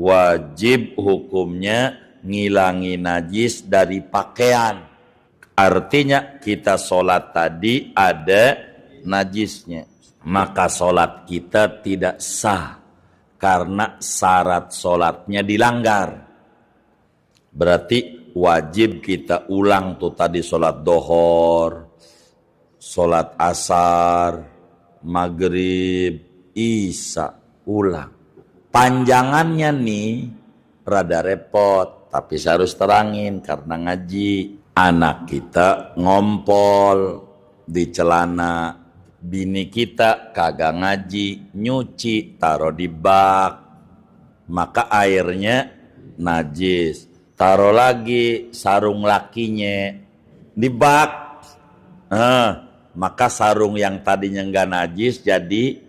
wajib hukumnya ngilangi najis dari pakaian. Artinya kita sholat tadi ada najisnya, maka sholat kita tidak sah karena syarat sholatnya dilanggar. Berarti wajib kita ulang tuh tadi sholat dohor, sholat asar, maghrib, isya, ulang. Panjangannya nih rada repot, tapi saya harus terangin karena ngaji. Anak kita ngompol di celana, bini kita kagak ngaji, nyuci, taruh di bak, maka airnya najis. Taruh lagi sarung lakinya di bak, maka sarung yang tadinya enggak najis jadi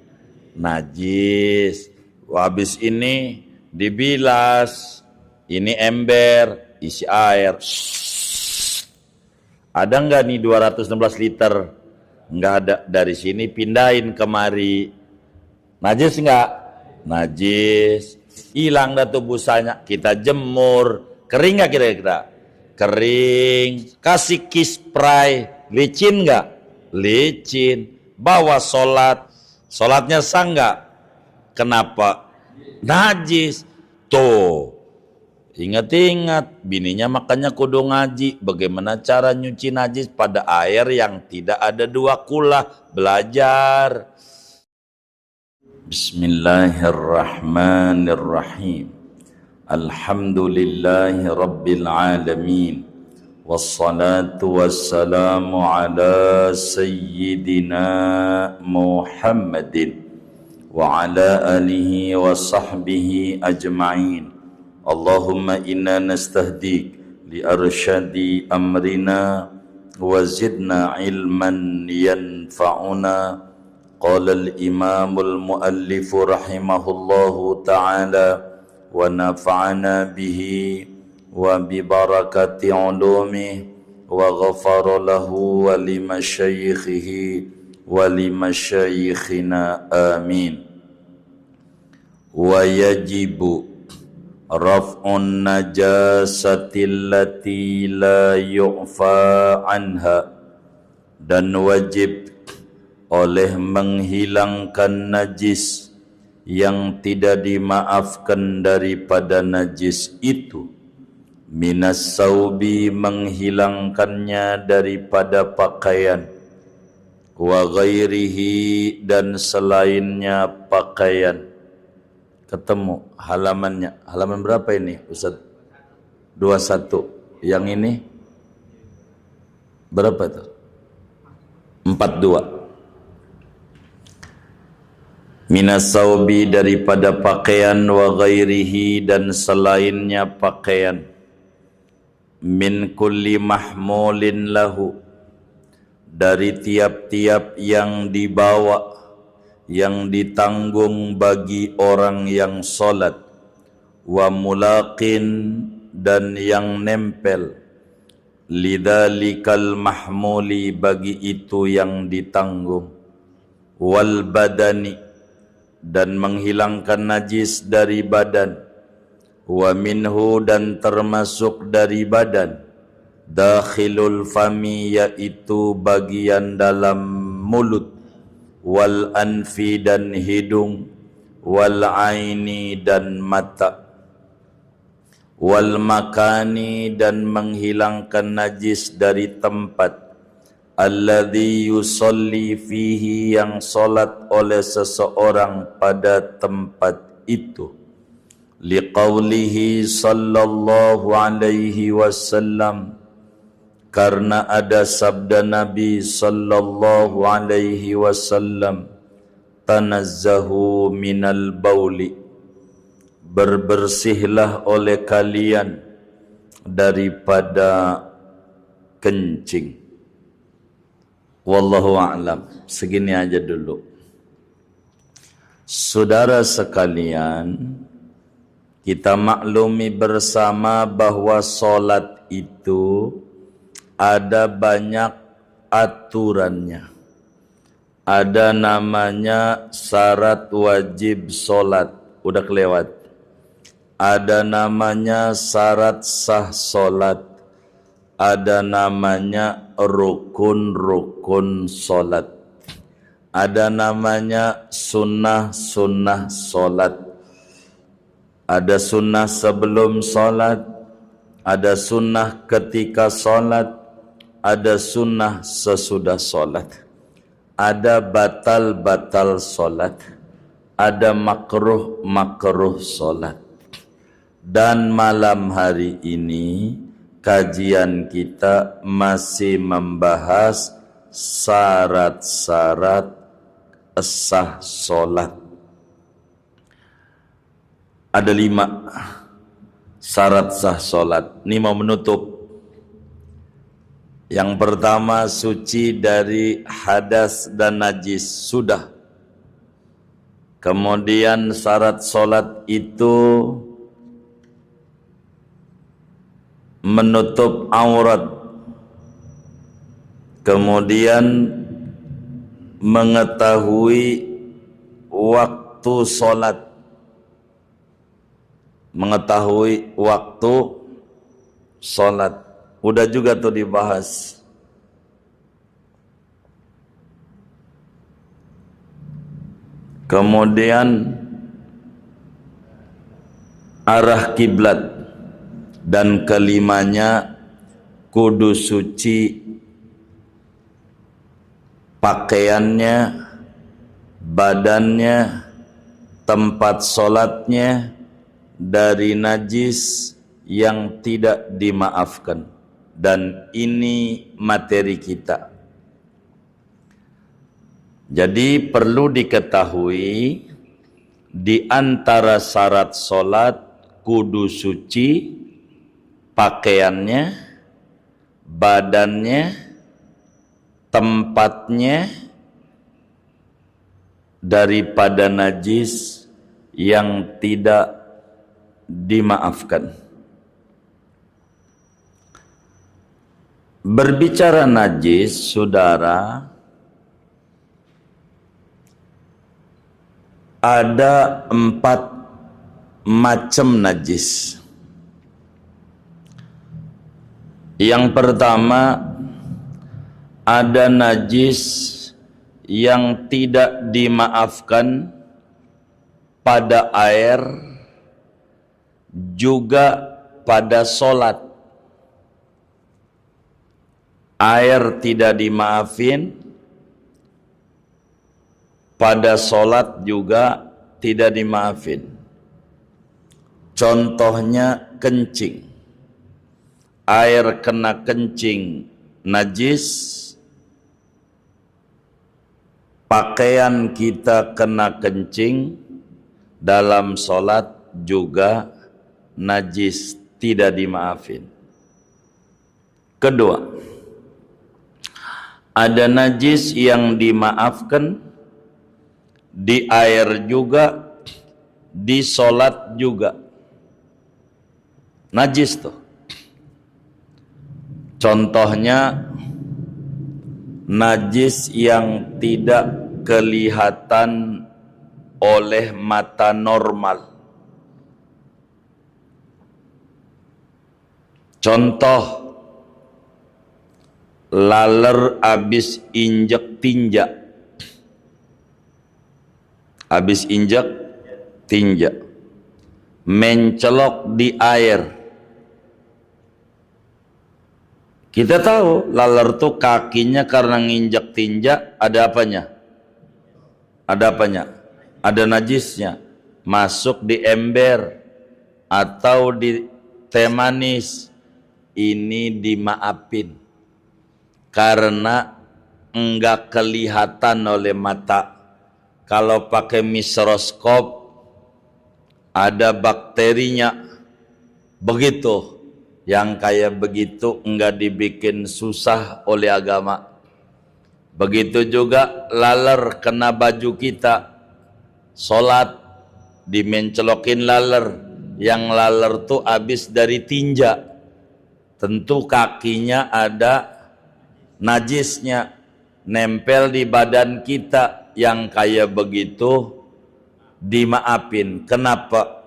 najis. Habis ini dibilas, ini ember isi air. Ada enggak nih 216 liter? Enggak ada. Dari sini pindahin kemari. Najis enggak? Najis. Hilang dah tuh busanya. Kita jemur. Kering enggak kira-kira? Kering. Kasih kispray. Licin enggak? Licin. Bawa sholat. Sholatnya sah enggak? Kenapa? Najis. Tuh. Ingat-ingat, bininya makanya kudu ngaji. Bagaimana cara nyuci najis pada air yang tidak ada dua kulah. Belajar. Bismillahirrahmanirrahim. Alhamdulillahi rabbil alamin. Wassalatu wassalamu ala sayyidina Muhammadin wa ala alihi wa sahbihi ajma'in. Allahumma inna nastahdik li arsyadi amrina wa zidna ilman yanfa'una. Qala al-imamul muallifu rahimahullahu ta'ala wa nafa'ana bihi wa bi barakati ulumih wa ghafara lahu wa li masyayikhihi wa li masyayikhina amin. Wa yajibu raf'un najasati allati la yu'fa anha, dan wajib oleh menghilangkan najis yang tidak dimaafkan daripada najis itu. Minas saubi, menghilangkannya daripada pakaian, wa ghairihi, dan selainnya pakaian. Ketemu halamannya. Halaman berapa ini Ustaz? 21. Yang ini berapa itu? 42. Minas saubi, daripada pakaian, wa ghairihi, dan selainnya pakaian. Min kulli mahmulin lahu, dari tiap-tiap yang dibawa, yang ditanggung bagi orang yang sholat. Wa mulaqin, dan yang nempel. Lidzalikal mahmuli, bagi itu yang ditanggung. Wal badani, dan menghilangkan najis dari badan. Wa minhu, dan termasuk dari badan. Dakhilul fami, yaitu bagian dalam mulut. Wal anfi, dan hidung. Wal aini, dan mata. Wal makani, dan menghilangkan najis dari tempat. Alladhi yusalli fihi, yang salat oleh seseorang pada tempat itu. Liqaulihi sallallahu alaihi wasallam, karena ada sabda Nabi sallallahu alaihi wasallam, tanazzahu minal bauli, berbersihlah oleh kalian daripada kencing. Wallahu a'lam. Segini aja dulu. Saudara sekalian, kita maklumi bersama bahwa sholat itu ada banyak aturannya. Ada namanya syarat wajib sholat, udah kelewat. ada namanya syarat sah solat, ada namanya rukun-rukun solat, ada namanya sunnah-sunnah solat, ada sunnah sebelum solat, ada sunnah ketika solat, ada sunnah sesudah solat, ada batal-batal solat, ada makruh-makruh solat. Dan malam hari ini kajian kita masih membahas syarat-syarat sah solat. Ada 5 syarat sah solat. Ini mau menutup. Yang pertama, suci dari hadas dan najis, sudah. Kemudian syarat solat itu menutup aurat, kemudian mengetahui waktu solat, mengetahui waktu solat. Udah juga tuh dibahas. Kemudian arah kiblat, dan kelimanya kudu suci pakaiannya, badannya, tempat solatnya dari najis yang tidak dimaafkan. Dan ini materi kita. Jadi perlu diketahui di antara syarat solat kudu suci pakaiannya, badannya, tempatnya daripada najis yang tidak dimaafkan. Berbicara najis, saudara, ada 4 macam najis. Yang pertama, ada najis yang tidak dimaafkan pada air, juga pada solat. Air tidak dimaafin, pada solat juga tidak dimaafin. Contohnya kencing. Air kena kencing najis, pakaian kita kena kencing dalam solat juga najis, tidak dimaafin. Kedua, ada najis yang dimaafkan di air juga, di solat juga. Najis tuh. Contohnya najis yang tidak kelihatan oleh mata normal. Contoh, laler abis injek tinja. Abis injek tinja, mencelok di air. Kita tahu laler tuh kakinya karena nginjak tinja ada apanya? Ada apanya? Ada najisnya. Masuk di ember atau di teh manis. Ini dimaafin karena enggak kelihatan oleh mata. Kalau pakai mikroskop ada bakterinya. Begitu. Yang kayak begitu enggak dibikin susah oleh agama. Begitu juga laler kena baju kita, sholat dimencelokin laler. Yang laler tuh habis dari tinja, tentu kakinya ada najisnya, nempel di badan kita. Yang kayak begitu dimaafin. Kenapa?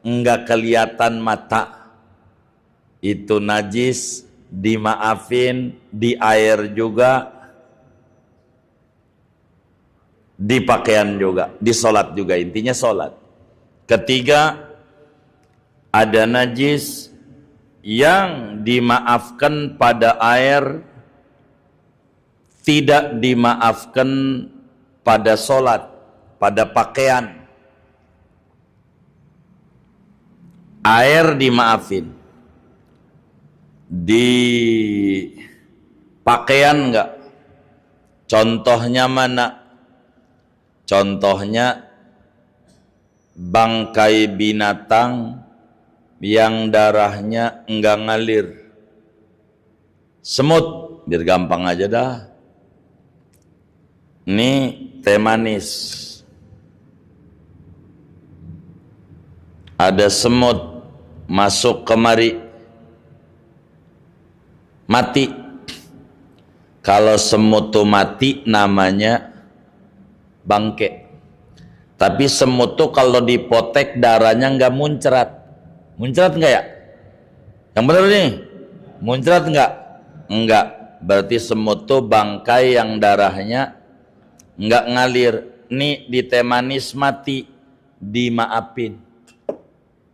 enggak kelihatan mata, itu najis, dimaafin, di air juga, di pakaian juga, di sholat juga, intinya sholat. Ketiga, ada najis yang dimaafkan pada air, tidak dimaafkan pada sholat, pada pakaian. Air dimaafin, di pakaian enggak. Contohnya mana? Contohnya bangkai binatang yang darahnya enggak ngalir. Semut, biar gampang aja dah. Ini teh manis. Ada semut masuk kemari, mati. Kalau semut itu mati namanya bangke. Tapi semut tuh kalau dipotek darahnya nggak muncrat. Muncrat nggak ya? Yang benar nih, muncrat nggak? Enggak. Berarti semut tuh bangkai yang darahnya nggak ngalir. Nih di teh manis mati, dimaafin.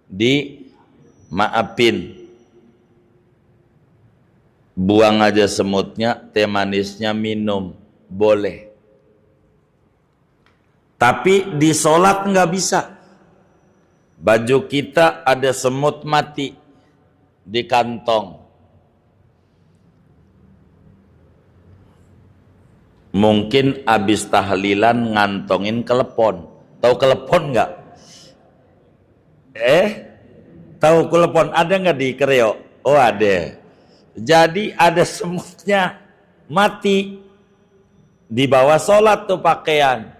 Dimaafin. Buang aja semutnya, teh manisnya minum, boleh. Tapi di sholat nggak bisa. Baju kita ada semut mati di kantong. Mungkin abis tahlilan ngantongin kelepon. Tahu kelepon nggak? Tahu kelepon ada nggak di Kreo? Oh ada. Jadi ada semutnya mati di bawah sholat tuh pakaian.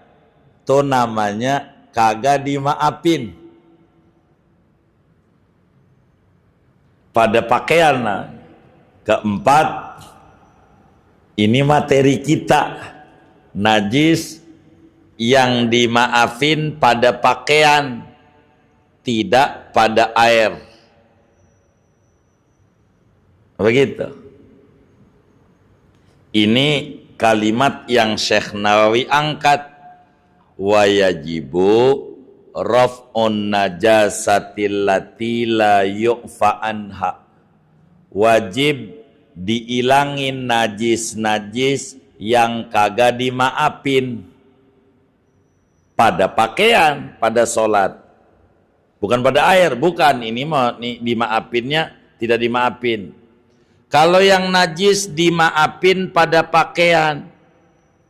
Tuh namanya kagak dimaafin. Pada pakaian. Keempat, ini materi kita. Najis yang dimaafin pada pakaian, tidak pada air. Begitu. Ini kalimat yang Syekh Nawawi angkat. Wa yajibu raf'un najasatil lati la yu'fa anha. Wajib diilangin najis-najis yang kagak dimaafin pada pakaian, pada sholat. Bukan pada air, bukan. Ini mau dimaafinnya tidak dimaafin. Kalau yang najis dimaafin pada pakaian,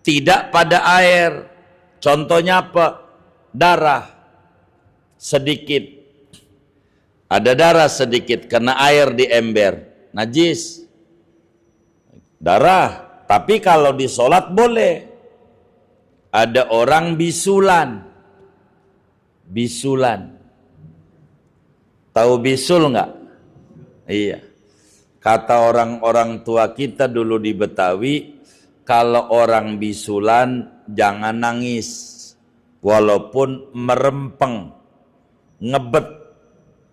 tidak pada air. Contohnya apa? Darah sedikit. Ada darah sedikit kena air di ember, najis. Darah. Tapi kalau di sholat boleh. Ada orang bisulan. Bisulan. Tahu bisul nggak? Iya. Kata orang-orang tua kita dulu di Betawi, kalau orang bisulan jangan nangis. Walaupun merempeng, ngebet.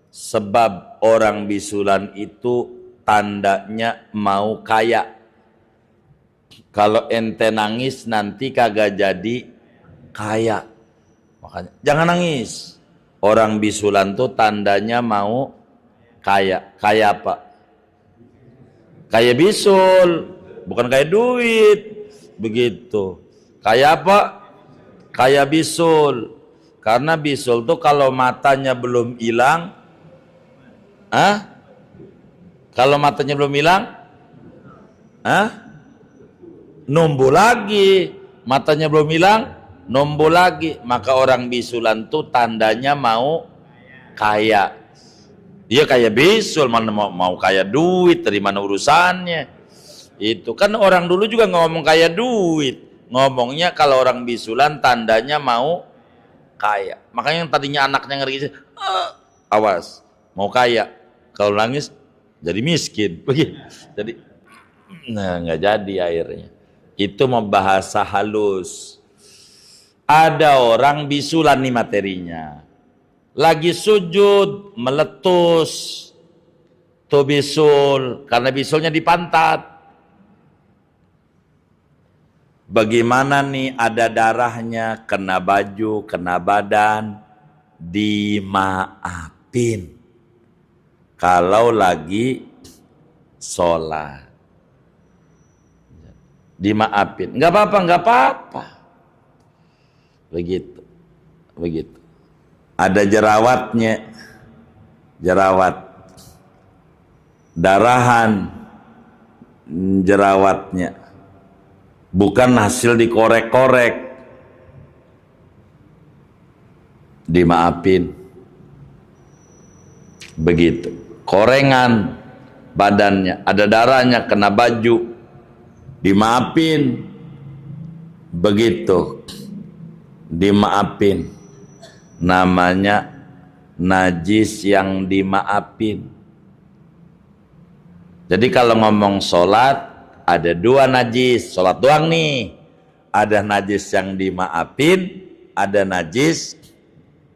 Sebab orang bisulan itu tandanya mau kaya. Kalau ente nangis nanti kagak jadi kaya. Makanya jangan nangis. Orang bisulan tuh tandanya mau kaya. Kaya apa? Kaya bisul, bukan kaya duit. Begitu. Kaya apa? Kaya bisul. Karena bisul tuh kalau matanya belum hilang, kalau matanya belum hilang, numbuh lagi. Matanya belum hilang, numbuh lagi. Maka orang bisulan tuh tandanya mau kaya. Dia kaya bisul, mana mau kaya duit, dari mana urusannya? Itu kan orang dulu juga ngomong kaya duit. Ngomongnya kalau orang bisulan tandanya mau kaya. Makanya yang tadinya anaknya ngeri, awas, mau kaya. Kalau nangis jadi miskin. Begitu. Jadi nggak jadi airnya. Itu membahasa halus. Ada orang bisulan nih materinya. Lagi sujud meletus tuh bisul, karena bisulnya di pantat. Bagaimana nih ada darahnya, kena baju, kena badan, dimaafin. Kalau lagi sholat, dimaafin. Nggak apa-apa, nggak apa-apa. Begitu, begitu. Ada jerawatnya, jerawat, darahan, jerawatnya, bukan hasil dikorek-korek, dimaafin. Begitu. Korengan badannya, ada darahnya, kena baju, dimaafin. Begitu, dimaafin. Namanya najis yang dimaafin. Jadi kalau ngomong sholat, ada dua najis. Sholat doang nih. Ada najis yang dimaafin, ada najis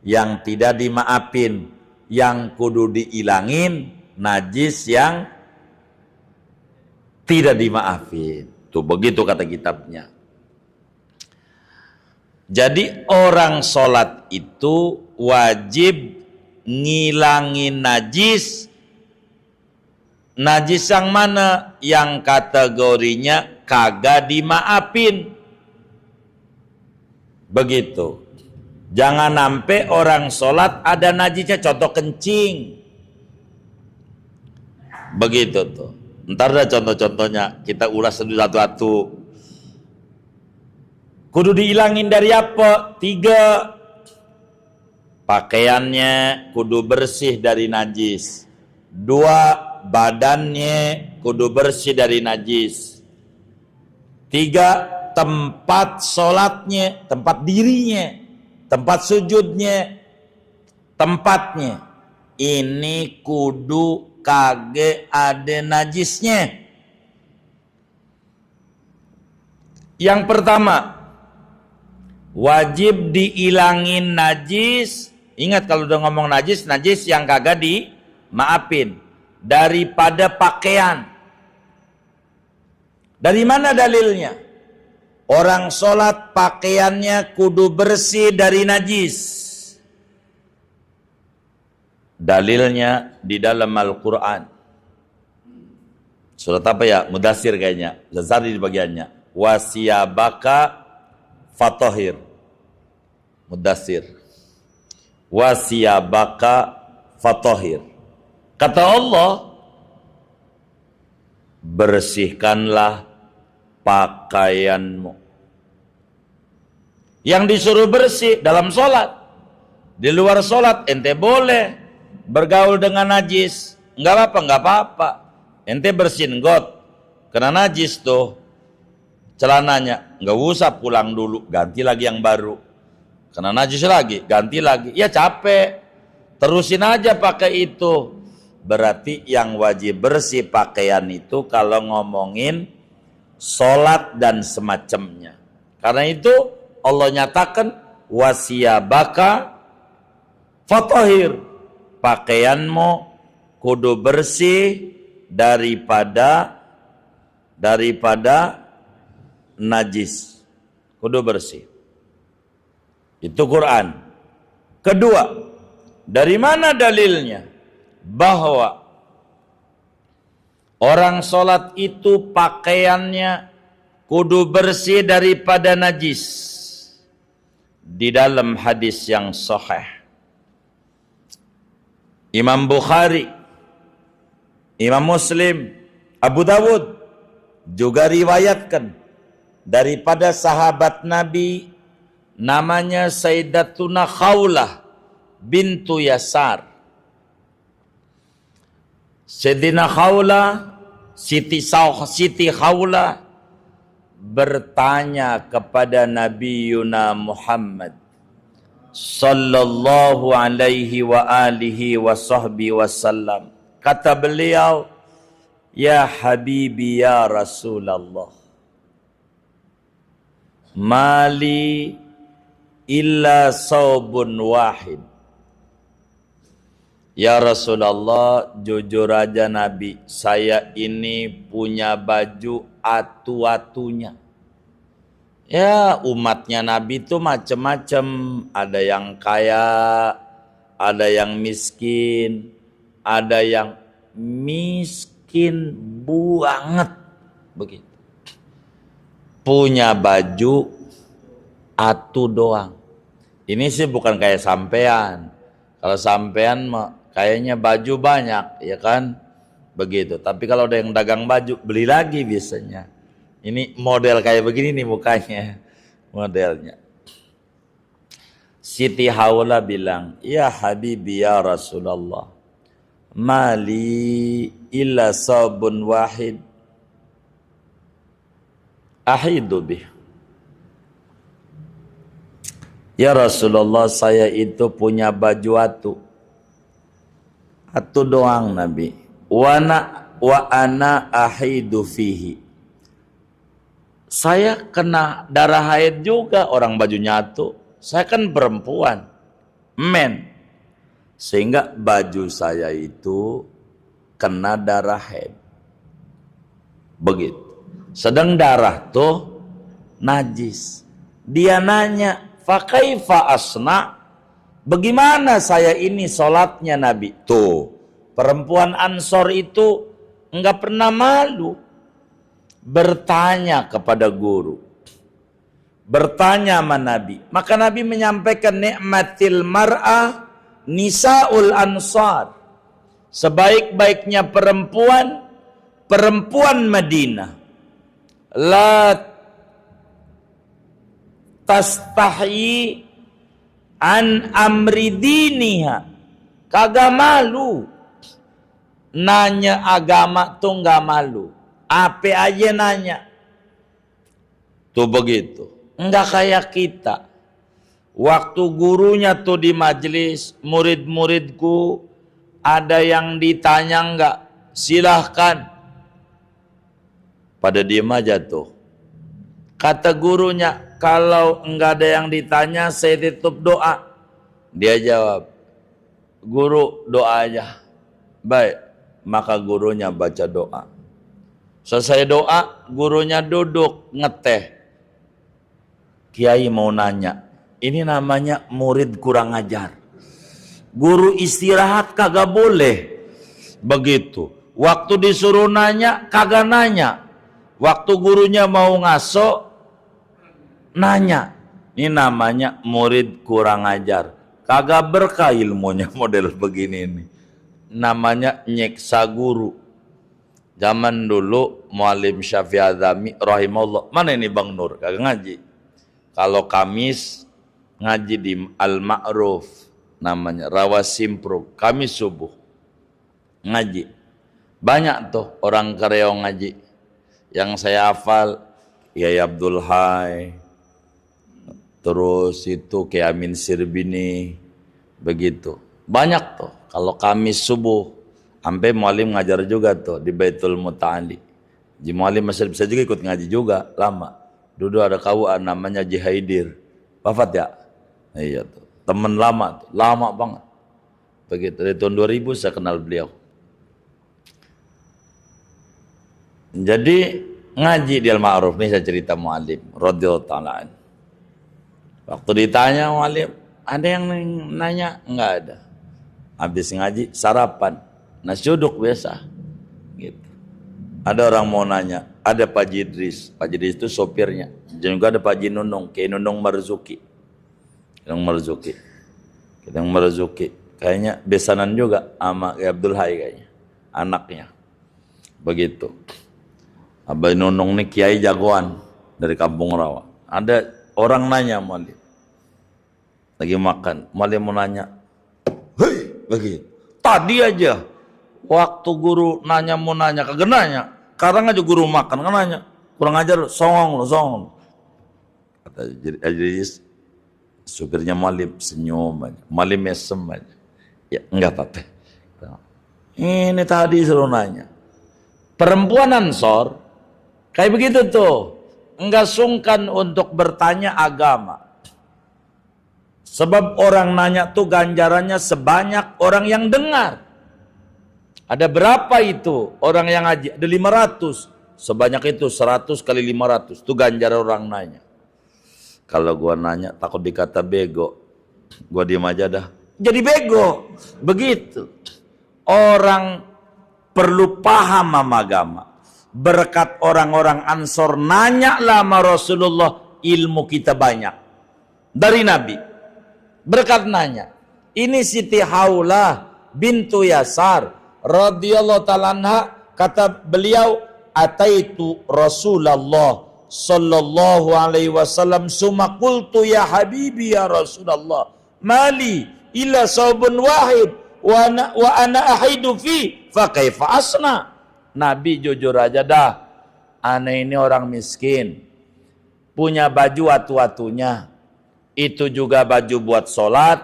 yang tidak dimaafin. Yang kudu diilangin, najis yang tidak dimaafin. Tuh begitu kata kitabnya. Jadi orang sholat itu wajib ngilangin najis. Najis yang mana? Yang kategorinya kagak dimaafin. Begitu. Jangan sampai orang sholat ada najisnya, contoh kencing. Begitu tuh. Ntar dah contoh-contohnya kita ulas satu-satu. Kudu dihilangin dari apa? 3. Pakaiannya kudu bersih dari najis. 2. Badannya kudu bersih dari najis. 3. Tempat sholatnya, tempat dirinya, tempat sujudnya, tempatnya. Ini kudu kage ada najisnya. Yang pertama, wajib diilangin najis. Ingat kalau udah ngomong najis, najis yang kagak dimaafin. Daripada pakaian. Dari mana dalilnya? Orang sholat pakaiannya kudu bersih dari najis. Dalilnya di dalam Al-Quran. Surat apa ya? Mudassir kayaknya. Zazari di bagiannya. Wasiyabaka fatohir. Mudassir. Wasiyabaka fatohir. Kata Allah, bersihkanlah pakaianmu. Yang disuruh bersih dalam sholat. Di luar sholat ente boleh bergaul dengan najis. Enggak apa-apa, enggak apa-apa. Ente bersihin got, kena najis tuh celananya, enggak usah pulang dulu, ganti lagi yang baru. Kena najis lagi, ganti lagi. Ya capek, terusin aja pakai itu. Berarti yang wajib bersih pakaian itu kalau ngomongin sholat dan semacamnya. Karena itu Allah nyatakan wasiyabaka fatohir. Pakaianmu kudu bersih daripada najis. Kudu bersih. Itu Quran. Kedua, dari mana dalilnya? Bahwa orang sholat itu pakaiannya kudu bersih daripada najis. Di dalam hadis yang sahih, Imam Bukhari, Imam Muslim, Abu Dawud juga riwayatkan daripada sahabat Nabi namanya Sayyidatuna Khawlah bintu Yasar. Sayyidina Khawlah, Siti Khawlah bertanya kepada Nabi Yuna Muhammad sallallahu alaihi wa alihi wa sahbihi wasallam. Kata beliau, ya Habibi ya Rasulullah, mali illa saubun wahid Ya Rasulullah, jujur aja Nabi, saya ini punya baju atu-atunya. Ya, umatnya Nabi itu macam-macam, ada yang kaya, ada yang miskin, ada yang miskin banget, begitu. Punya baju atu doang. Ini sih bukan kayak sampean. Kalau sampean kayaknya baju banyak, ya kan? Begitu. Tapi kalau ada yang dagang baju, beli lagi biasanya. Ini model kayak begini nih mukanya. Modelnya. Siti Hawla bilang, "Ya Habibi ya Rasulullah, mali illa sabun wahid ahidu bih." Ya Rasulullah, saya itu punya baju atu doang Nabi. Wa ana ahidu fihi. Saya kena darah haid juga, orang bajunya atu. Saya kan perempuan, men. Sehingga baju saya itu kena darah haid. Begitu. Sedang darah tuh najis. Dia nanya, "Fakaifa asna?" Bagaimana saya ini sholatnya Nabi? Tuh, perempuan Ansor itu enggak pernah malu bertanya kepada guru. Bertanya sama Nabi. Maka Nabi menyampaikan, nikmatil mar'ah nisaul ansar. Sebaik-baiknya perempuan, perempuan Madinah. La tastahyi an amri diniha. Kagak malu. Nanya agama tuh nggak malu. Apa aja nanya. Tuh begitu. Enggak kayak kita. Waktu gurunya tuh di majelis, murid-muridku ada yang ditanya enggak? Silahkan. Pada diem aja tuh. Kata gurunya, kalau enggak ada yang ditanya, saya tutup doa. Dia jawab, "Guru, doa aja." Baik, maka gurunya baca doa. Selesai doa, gurunya duduk ngeteh. Kiai mau nanya, ini namanya murid kurang ajar. Guru istirahat kagak boleh. Begitu. Waktu disuruh nanya, kagak nanya. Waktu gurunya mau ngaso, nanya. Ini namanya murid kurang ajar. Kagak berkah ilmunya model begini ini. Namanya nyeksa guru. Zaman dulu Muallim Syafi'i Adzami rahimahullah. Mana ini Bang Nur? Kagak ngaji. Kalau Kamis ngaji di Al-Ma'ruf namanya, Rawasimpro, Kamis subuh ngaji. Banyak tuh orang Kareong ngaji. Yang saya hafal Kiai Abdul Hai, terus itu Kiai Amin Sirbini, begitu. Banyak tuh kalau Kamis subuh. Sampai Muallim ngajar juga tuh di Baitul Muta'ali. Ji Muallim masih bisa juga ikut ngaji juga lama. Dulu ada kawan namanya Jihaidir. Wafat ya? Iya tuh. Temen lama tuh, lama banget. Begitu dari tahun 2000 saya kenal beliau. Jadi ngaji di Al-Ma'ruf nih, saya cerita Muallim radhiyallahu ta'ala. Waktu ditanya Muallim, ada yang nanya? Enggak ada. Habis ngaji sarapan, nasi uduk biasa. Gitu. Ada orang mau nanya, ada Pak Idris. Pak Idris itu sopirnya. Dan juga ada Pak Haji Nunung, Kiai Nunung Marzuki. Nunung Marzuki. Kayaknya besanan juga sama Abdul Hai kayaknya. Anaknya. Begitu. Abah Nunung nih kiai jagoan dari Kampung Rawa. Ada orang nanya Muallim. Lagi makan. Muallim mau nanya. Hei, begitu. Tadi aja waktu guru nanya mau nanya, kagak nanya. Sekarang aja guru makan, kan nanya. Kurang ajar, songong lo, songong. Kata Idris, supirnya Muallim senyum aja. Muallim mesem aja. Ya, enggak apa-apa. Ini tadi suruh nanya. Perempuan Ansor, kayak begitu tuh. Enggak sungkan untuk bertanya agama. Sebab orang nanya tuh ganjarannya sebanyak orang yang dengar. Ada berapa itu orang yang ngaji? Ada 500. Sebanyak itu 100 kali 500. Itu ganjaran orang nanya. Kalau gua nanya takut dikata bego, gua diem aja dah. Jadi bego. Begitu. Orang perlu paham sama agama. Berkat orang-orang Ansor nanya lah sama Rasulullah, ilmu kita banyak. Dari Nabi. Berkat nanya. Ini Siti Haulah bintu Yasar radhiyallahu ta'ala anha, kata beliau, ataitu Rasulullah sallallahu alaihi wasallam summa qultu ya habibi ya Rasulullah mali illa saubun wahid wa ana ahidu fi fa kaifa asna. Nabi jujur aja dah, aneh ini orang miskin, punya baju watu-watunya, itu juga baju buat sholat,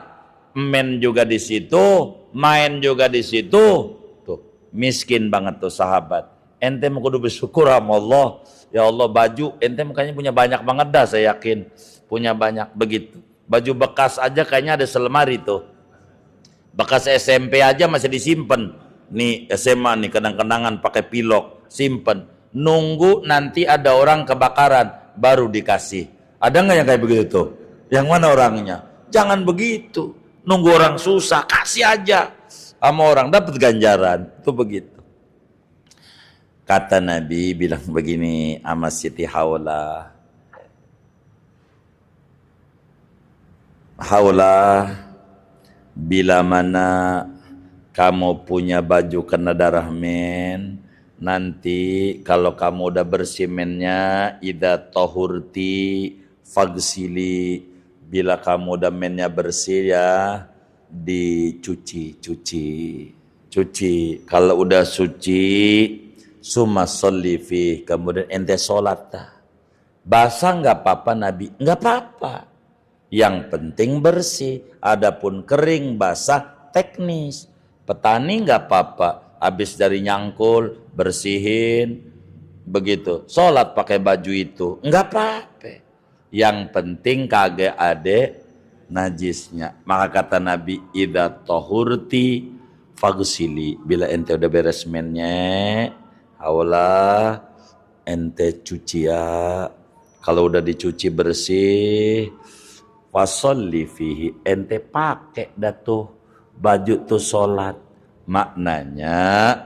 men juga di situ, main juga di situ, tuh miskin banget tuh sahabat. Ente mau kudu bersyukur sama Allah. Ya Allah, baju ente makanya punya banyak banget dah, saya yakin punya banyak begitu. Baju bekas aja kayaknya ada selemari tuh. Bekas SMP aja masih disimpan. Nih SMA nih kenang-kenangan pakai pilok, simpen. Nunggu nanti ada orang kebakaran baru dikasih. Ada nggak yang kayak begitu tuh? Yang mana orangnya? Jangan begitu. Nunggu orang susah, kasih aja sama orang dapat ganjaran. Itu begitu. Kata Nabi bilang begini sama Siti Haulah. Haulah, bila mana kamu punya baju kena darah men, nanti kalau kamu udah bersih mennya, idza tahurti fagsili, bila kamu udah mennya bersih ya cuci. Kalau udah suci, summa sholli fi, kemudian ente sholat dah. Basah nggak apa-apa Nabi, nggak apa-apa. Yang penting bersih. Adapun kering basah teknis. Petani nggak apa-apa, habis dari nyangkul bersihin, begitu. Sholat pakai baju itu nggak apa-apa. Yang penting kagak ada najisnya. Maka kata Nabi, idza tahurti fagsili, bila ente udah beres mennya, Haulah ente cuci ya. Kalau udah dicuci bersih, wasolli fihi, ente pakai dah tuh baju tuh sholat. Maknanya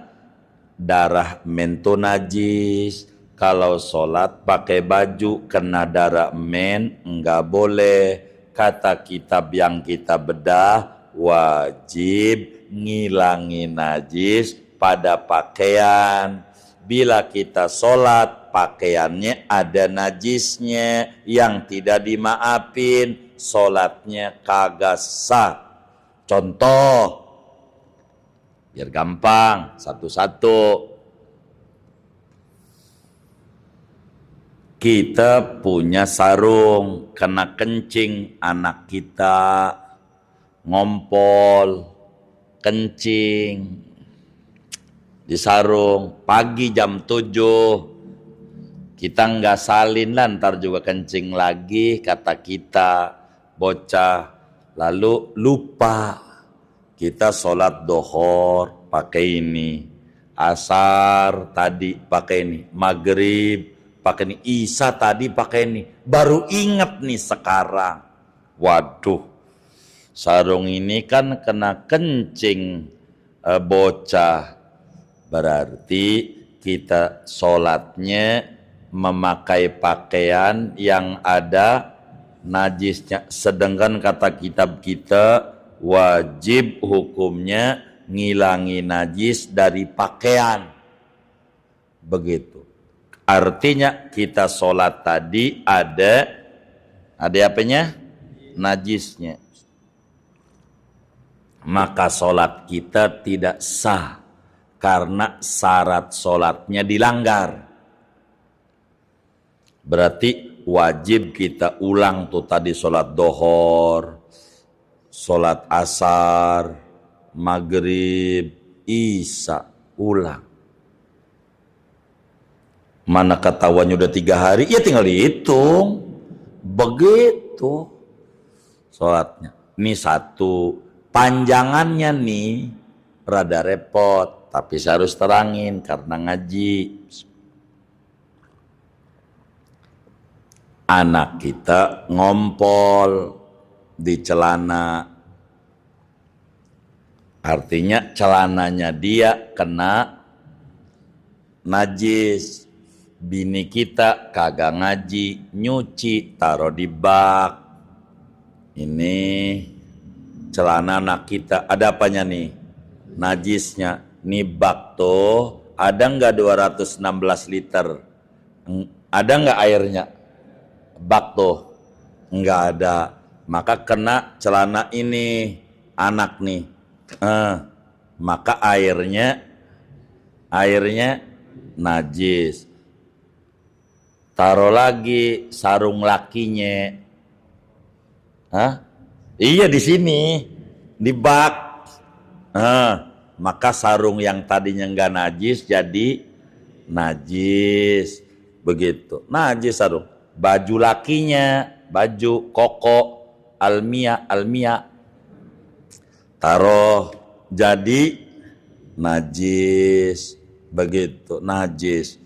darah men tuh najis. Kalau sholat pakai baju kena darah men enggak boleh. Kata kitab yang kita bedah, wajib ngilangin najis pada pakaian. Bila kita sholat pakaiannya ada najisnya yang tidak dimaafin, sholatnya kagak sah. Contoh, biar gampang, satu-satu. Kita punya sarung, kena kencing anak kita, ngompol, kencing di sarung, pagi jam 7, kita nggak salin lah, ntar juga kencing lagi, kata kita, bocah. Lalu lupa, kita sholat dohor pakai ini, asar tadi pakai ini, maghrib pakai ini, isya tadi pakai ini, baru inget nih sekarang, waduh, sarung ini kan kena kencing bocah. Berarti kita sholatnya memakai pakaian yang ada najisnya. Sedangkan kata kitab kita wajib hukumnya ngilangi najis dari pakaian. Begitu. Artinya kita sholat tadi ada apanya? Najisnya. Maka sholat kita tidak sah karena syarat sholatnya dilanggar. Berarti wajib kita ulang tuh tadi sholat dohor, sholat asar, maghrib, isya, ulang. Mana ketahuannya udah 3 hari, ya tinggal dihitung. Begitu sholatnya. Ini satu, panjangannya nih rada repot, tapi saya harus terangin karena ngaji. Anak kita ngompol di celana, artinya celananya dia kena najis. Bini kita kagak ngaji, nyuci, taruh di bak. Ini celana anak kita, ada apanya nih? Najisnya. Nih bak tuh, ada nggak 216 liter? Ada nggak airnya? Bak tuh, nggak ada. Maka kena celana ini, anak nih. Maka airnya najis. Taruh lagi sarung lakinya. Iya di sini, di bak. Maka sarung yang tadinya nggak najis jadi najis. Begitu, najis sarung. Baju lakinya, baju koko, almia, taruh jadi najis. Begitu, najis.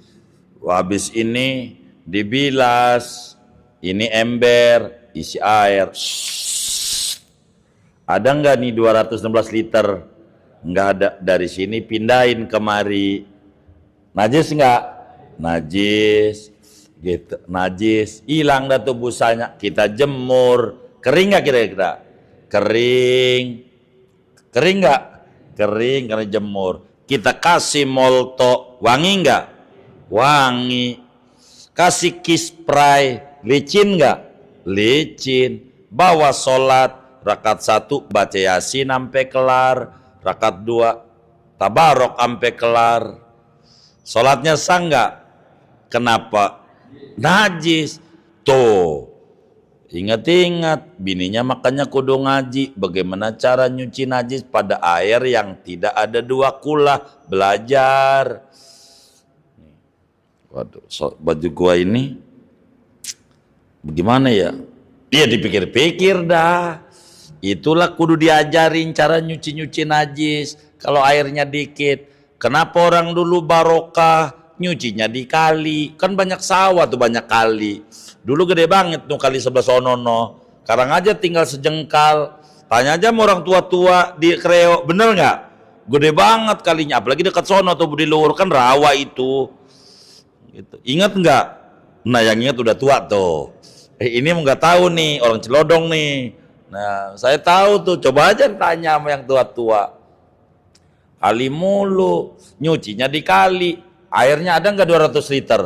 Habis ini dibilas, ini ember, isi air. Ada nggak nih 216 liter? Nggak ada. Dari sini pindahin kemari. Najis nggak? Najis. Gitu, najis. Hilang dah tuh busanya. Kita jemur. Kering nggak kira-kira? Kering. Kering nggak? Kering karena jemur. Kita kasih molto. Wangi nggak? Wangi. Kasih kispray, licin nggak? Licin. Bawa sholat, rakaat 1 baca yasin sampai kelar, rakaat 2 tabarok sampai kelar. Sholatnya sah nggak? Kenapa? Najis. Tuh, ingat-ingat, bininya makanya kudu ngaji. Bagaimana cara nyuci najis pada air yang tidak ada 2 kula? Belajar. Waduh, baju gua ini bagaimana ya? Dia dipikir-pikir dah. Itulah kudu diajarin cara nyuci-nyuci najis. Kalau airnya dikit, kenapa orang dulu barokah nyucinya di kali? Kan banyak sawah tuh, banyak kali. Dulu gede banget tuh kali sebelah sonono. Sekarang aja tinggal sejengkal. Tanya aja sama orang tua-tua di Kreo, bener nggak? Gede banget kalinya, apalagi dekat sono tuh di luar kan rawa itu. Gitu. Ingat nggak? Nah yang ingat udah tua tuh. Ini nggak tahu nih, orang Celodong nih. Nah saya tahu tuh, coba aja tanya sama yang tua-tua. Kali mulu, nyucinya di kali. Airnya ada nggak 200 liter?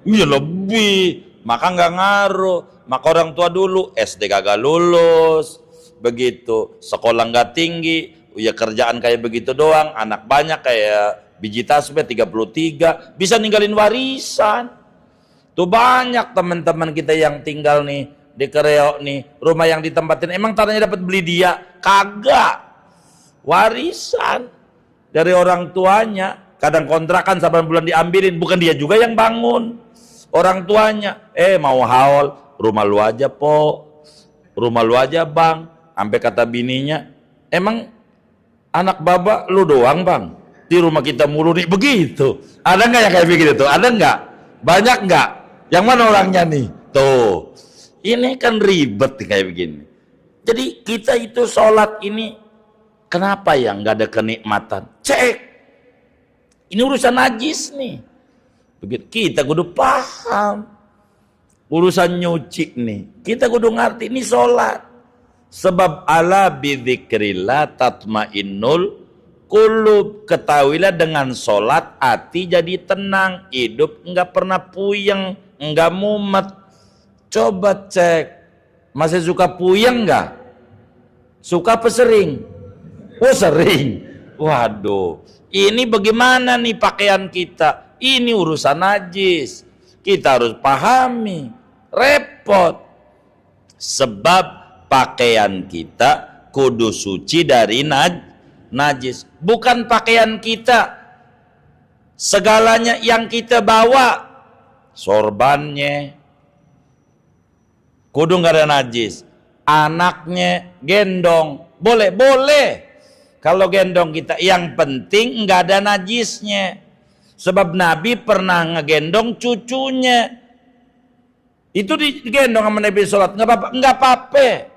Iya lebih, maka nggak ngaruh. Maka orang tua dulu SD kagak lulus, begitu. Sekolah nggak tinggi, ya kerjaan kayak begitu doang. Anak banyak kayak biji tasbih 33, bisa ninggalin warisan. Tuh banyak teman-teman kita yang tinggal nih di Kreo nih, rumah yang ditempatin emang tanahnya dapat beli dia? Kagak. Warisan dari orang tuanya. Kadang kontrakan 8 bulan diambilin, bukan dia juga yang bangun. Orang tuanya, mau haul, rumah lu aja po, rumah lu aja bang. Sampai kata bininya, emang anak baba lu doang bang? Di rumah kita mulu nih, begitu. Ada nggak yang kayak begitu tuh? Ada nggak? Banyak nggak? Yang mana orangnya nih? Tuh, ini kan ribet kayak begini. Jadi kita itu sholat ini, kenapa ya nggak ada kenikmatan? Cek, ini urusan najis nih. Begitu. Kita kudu paham urusan nyuci nih. Kita kudu ngerti ini sholat. Sebab ala bidzikrillah tatmainnul qulub. Ketahuilah dengan sholat hati jadi tenang, hidup enggak pernah puyeng, enggak mumet. Coba cek, masih suka puyeng enggak? Suka apa sering? Oh sering. Waduh, ini bagaimana nih pakaian kita? Ini urusan najis. Kita harus pahami. Repot. Sebab pakaian kita kudu suci dari najis. Bukan pakaian kita, segalanya yang kita bawa, sorbannya kudu nggak ada najis. anaknya gendong, boleh. Kalau gendong kita, yang penting nggak ada najisnya. Sebab Nabi pernah ngegendong cucunya. Itu digendong sama Nabi sholat, nggak apa-apa.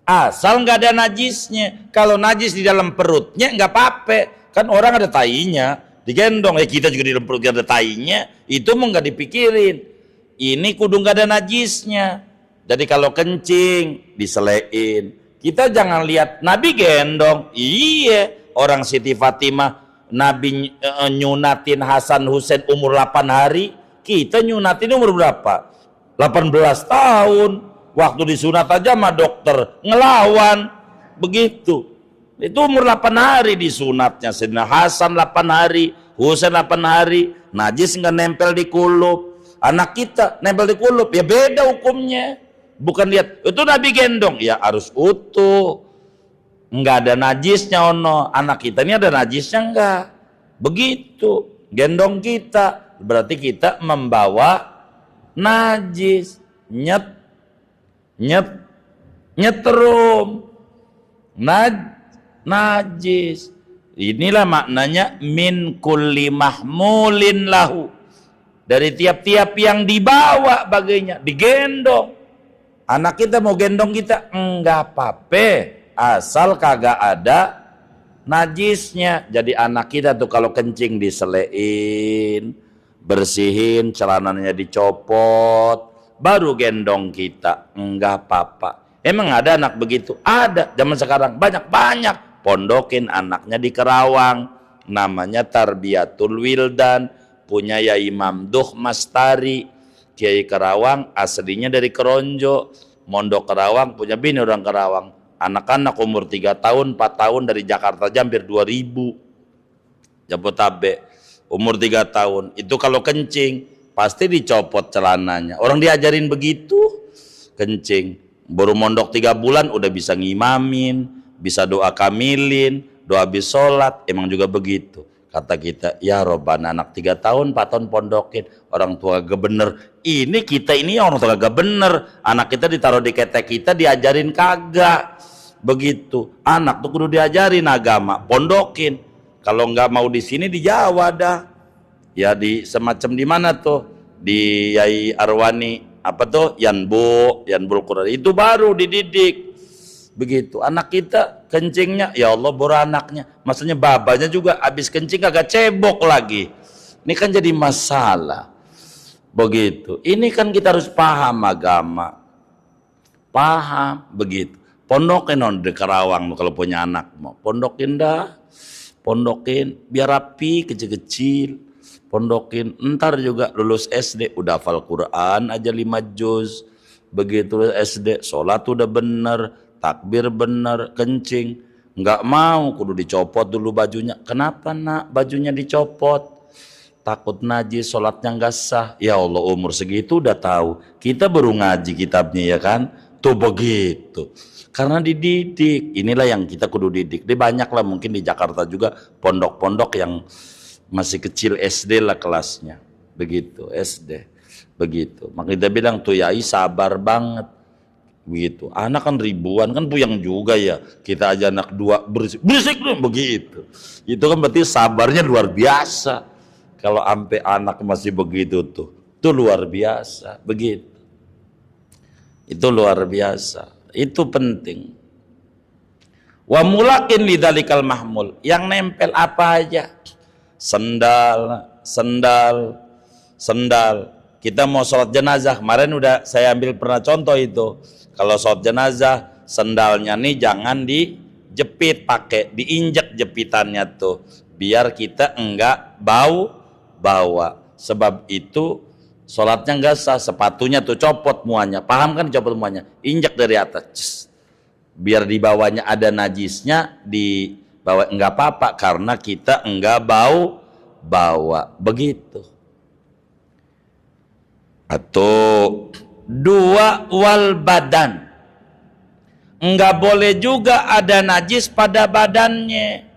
Asal nggak ada najisnya. Kalau najis di dalam perutnya nggak apa-apa. Kan orang ada tainya, digendong. Kita juga di dalam perut ada tainya. Itu mau nggak dipikirin. Ini kudu nggak ada najisnya. Jadi kalau kencing diselein. Kita jangan lihat Nabi gendong. Iya, orang Siti Fatimah Nabi nyunatin Hasan Husain umur 8 hari. Kita nyunatin umur berapa? 18 tahun. Waktu disunat aja sama dokter ngelawan. Begitu. Itu umur 8 hari disunatnya. Sayyidina Hasan 8 hari, Husain 8 hari. Najis nggak nempel di kulup. Anak kita nempel di kulup, ya beda hukumnya. Bukan lihat, itu Nabi gendong, ya harus utuh. Nggak ada najisnya ono. Anak kita ini ada najisnya enggak? Begitu. Gendong kita, berarti kita membawa najis. Nyetrum. Najis. Inilah maknanya min kulli mahmulin lahu. Dari tiap-tiap yang dibawa bagainya, digendong. Anak kita mau gendong kita, enggak apa-apa. Asal kagak ada najisnya. Jadi anak kita tuh kalau kencing diselein, bersihin, celananya dicopot, baru gendong kita, enggak apa-apa. Emang ada anak begitu? Ada. Zaman sekarang banyak. Pondokin anaknya di Kerawang, namanya Tarbiyatul Wildan, punya Yai Mamduh Mastari, Kiai Kerawang, aslinya dari Keronjo, mondok Kerawang, punya bini orang Kerawang. Anak-anak umur 3 tahun, 4 tahun dari Jakarta aja hampir 2000. Jabotabek, umur 3 tahun. Itu kalau kencing, pasti dicopot celananya. Orang diajarin begitu, kencing. Baru mondok 3 bulan udah bisa ngimamin, bisa doa kamilin, doa habis sholat, emang juga begitu. Kata kita, ya Robbana, anak 3 tahun, 4 tahun pondokin, orang tua gak bener. Ini kita ini orang tua gak bener. Anak kita ditaruh di ketek kita, diajarin kagak. Begitu. Anak tuh kudu diajarin agama, pondokin. Kalau nggak mau di sini di Jawa dah. Ya di semacam di mana tuh? Di Yai Arwani, apa tuh? Yanbul Quran. Itu baru dididik. Begitu. Anak kita kencingnya, ya Allah baru anaknya. Maksudnya babanya juga habis kencing agak cebok lagi. Ini kan jadi masalah. Begitu. Ini kan kita harus paham agama. Paham. Begitu. Pondokin on di Kerawang kalau punya anak. Pondokin dah. Pondokin. Biar rapi, kecil-kecil. Pondokin. Ntar juga lulus SD. Udah hafal Quran aja 5 juz. Begitu SD. Sholat udah bener. Takbir bener, kencing, nggak mau, kudu dicopot dulu bajunya. Kenapa nak bajunya dicopot? Takut najis, sholatnya nggak sah. Ya Allah, umur segitu udah tahu. Kita baru ngaji kitabnya ya kan? Tuh begitu. Karena dididik. Inilah yang kita kudu didik. Dia banyak lah mungkin di Jakarta juga pondok-pondok yang masih kecil SD lah kelasnya. Begitu SD. Begitu. Maka kita bilang tuh Yai sabar banget. Begitu. Anak kan ribuan kan puyeng juga ya. Kita aja anak 2 berisik begitu. Itu kan berarti sabarnya luar biasa. Kalau sampai anak masih begitu tuh, itu luar biasa. Begitu. Itu luar biasa. Itu penting. Wa mulakin lidzalikal mahmul. Yang nempel apa aja? Sendal. Kita mau sholat jenazah. Kemarin udah saya ambil pernah contoh itu. Kalau sholat jenazah, sendalnya nih jangan dijepit, pakai diinjek jepitannya tuh, biar kita enggak bawa. Sebab itu sholatnya enggak sah. Sepatunya tuh copot muanya, paham kan? Copot muanya, injek dari atas, biar di bawahnya ada najisnya, di bawah enggak apa-apa karena kita enggak bawa. Begitu. Atau 2 wal badan, enggak boleh juga ada najis pada badannya.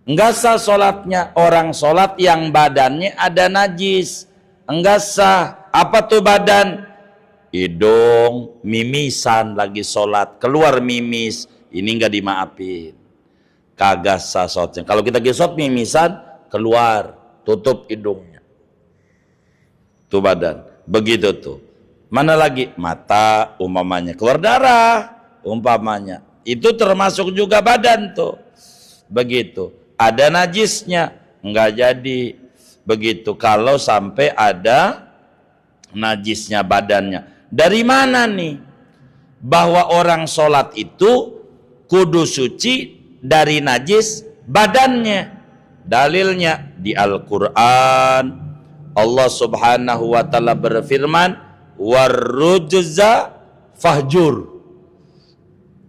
Enggak sah sholatnya. Orang sholat yang badannya ada najis, enggak sah. Apa tuh badan? hidung, mimisan lagi sholat, keluar mimis, ini nggak dimaafin. Kagak sah sholatnya. Kalau kita gesot mimisan, keluar, tutup hidungnya. Tuh badan. Begitu tuh. Mana lagi? Mata, umpamanya. Keluar darah, umpamanya. Itu termasuk juga badan tuh. Begitu. Ada najisnya, nggak jadi. Begitu. Kalau sampai ada najisnya badannya. Dari mana nih? Bahwa orang sholat itu kudu suci dari najis badannya. Dalilnya di Al-Quran. Allah subhanahu wa ta'ala berfirman, warrujza fahjur.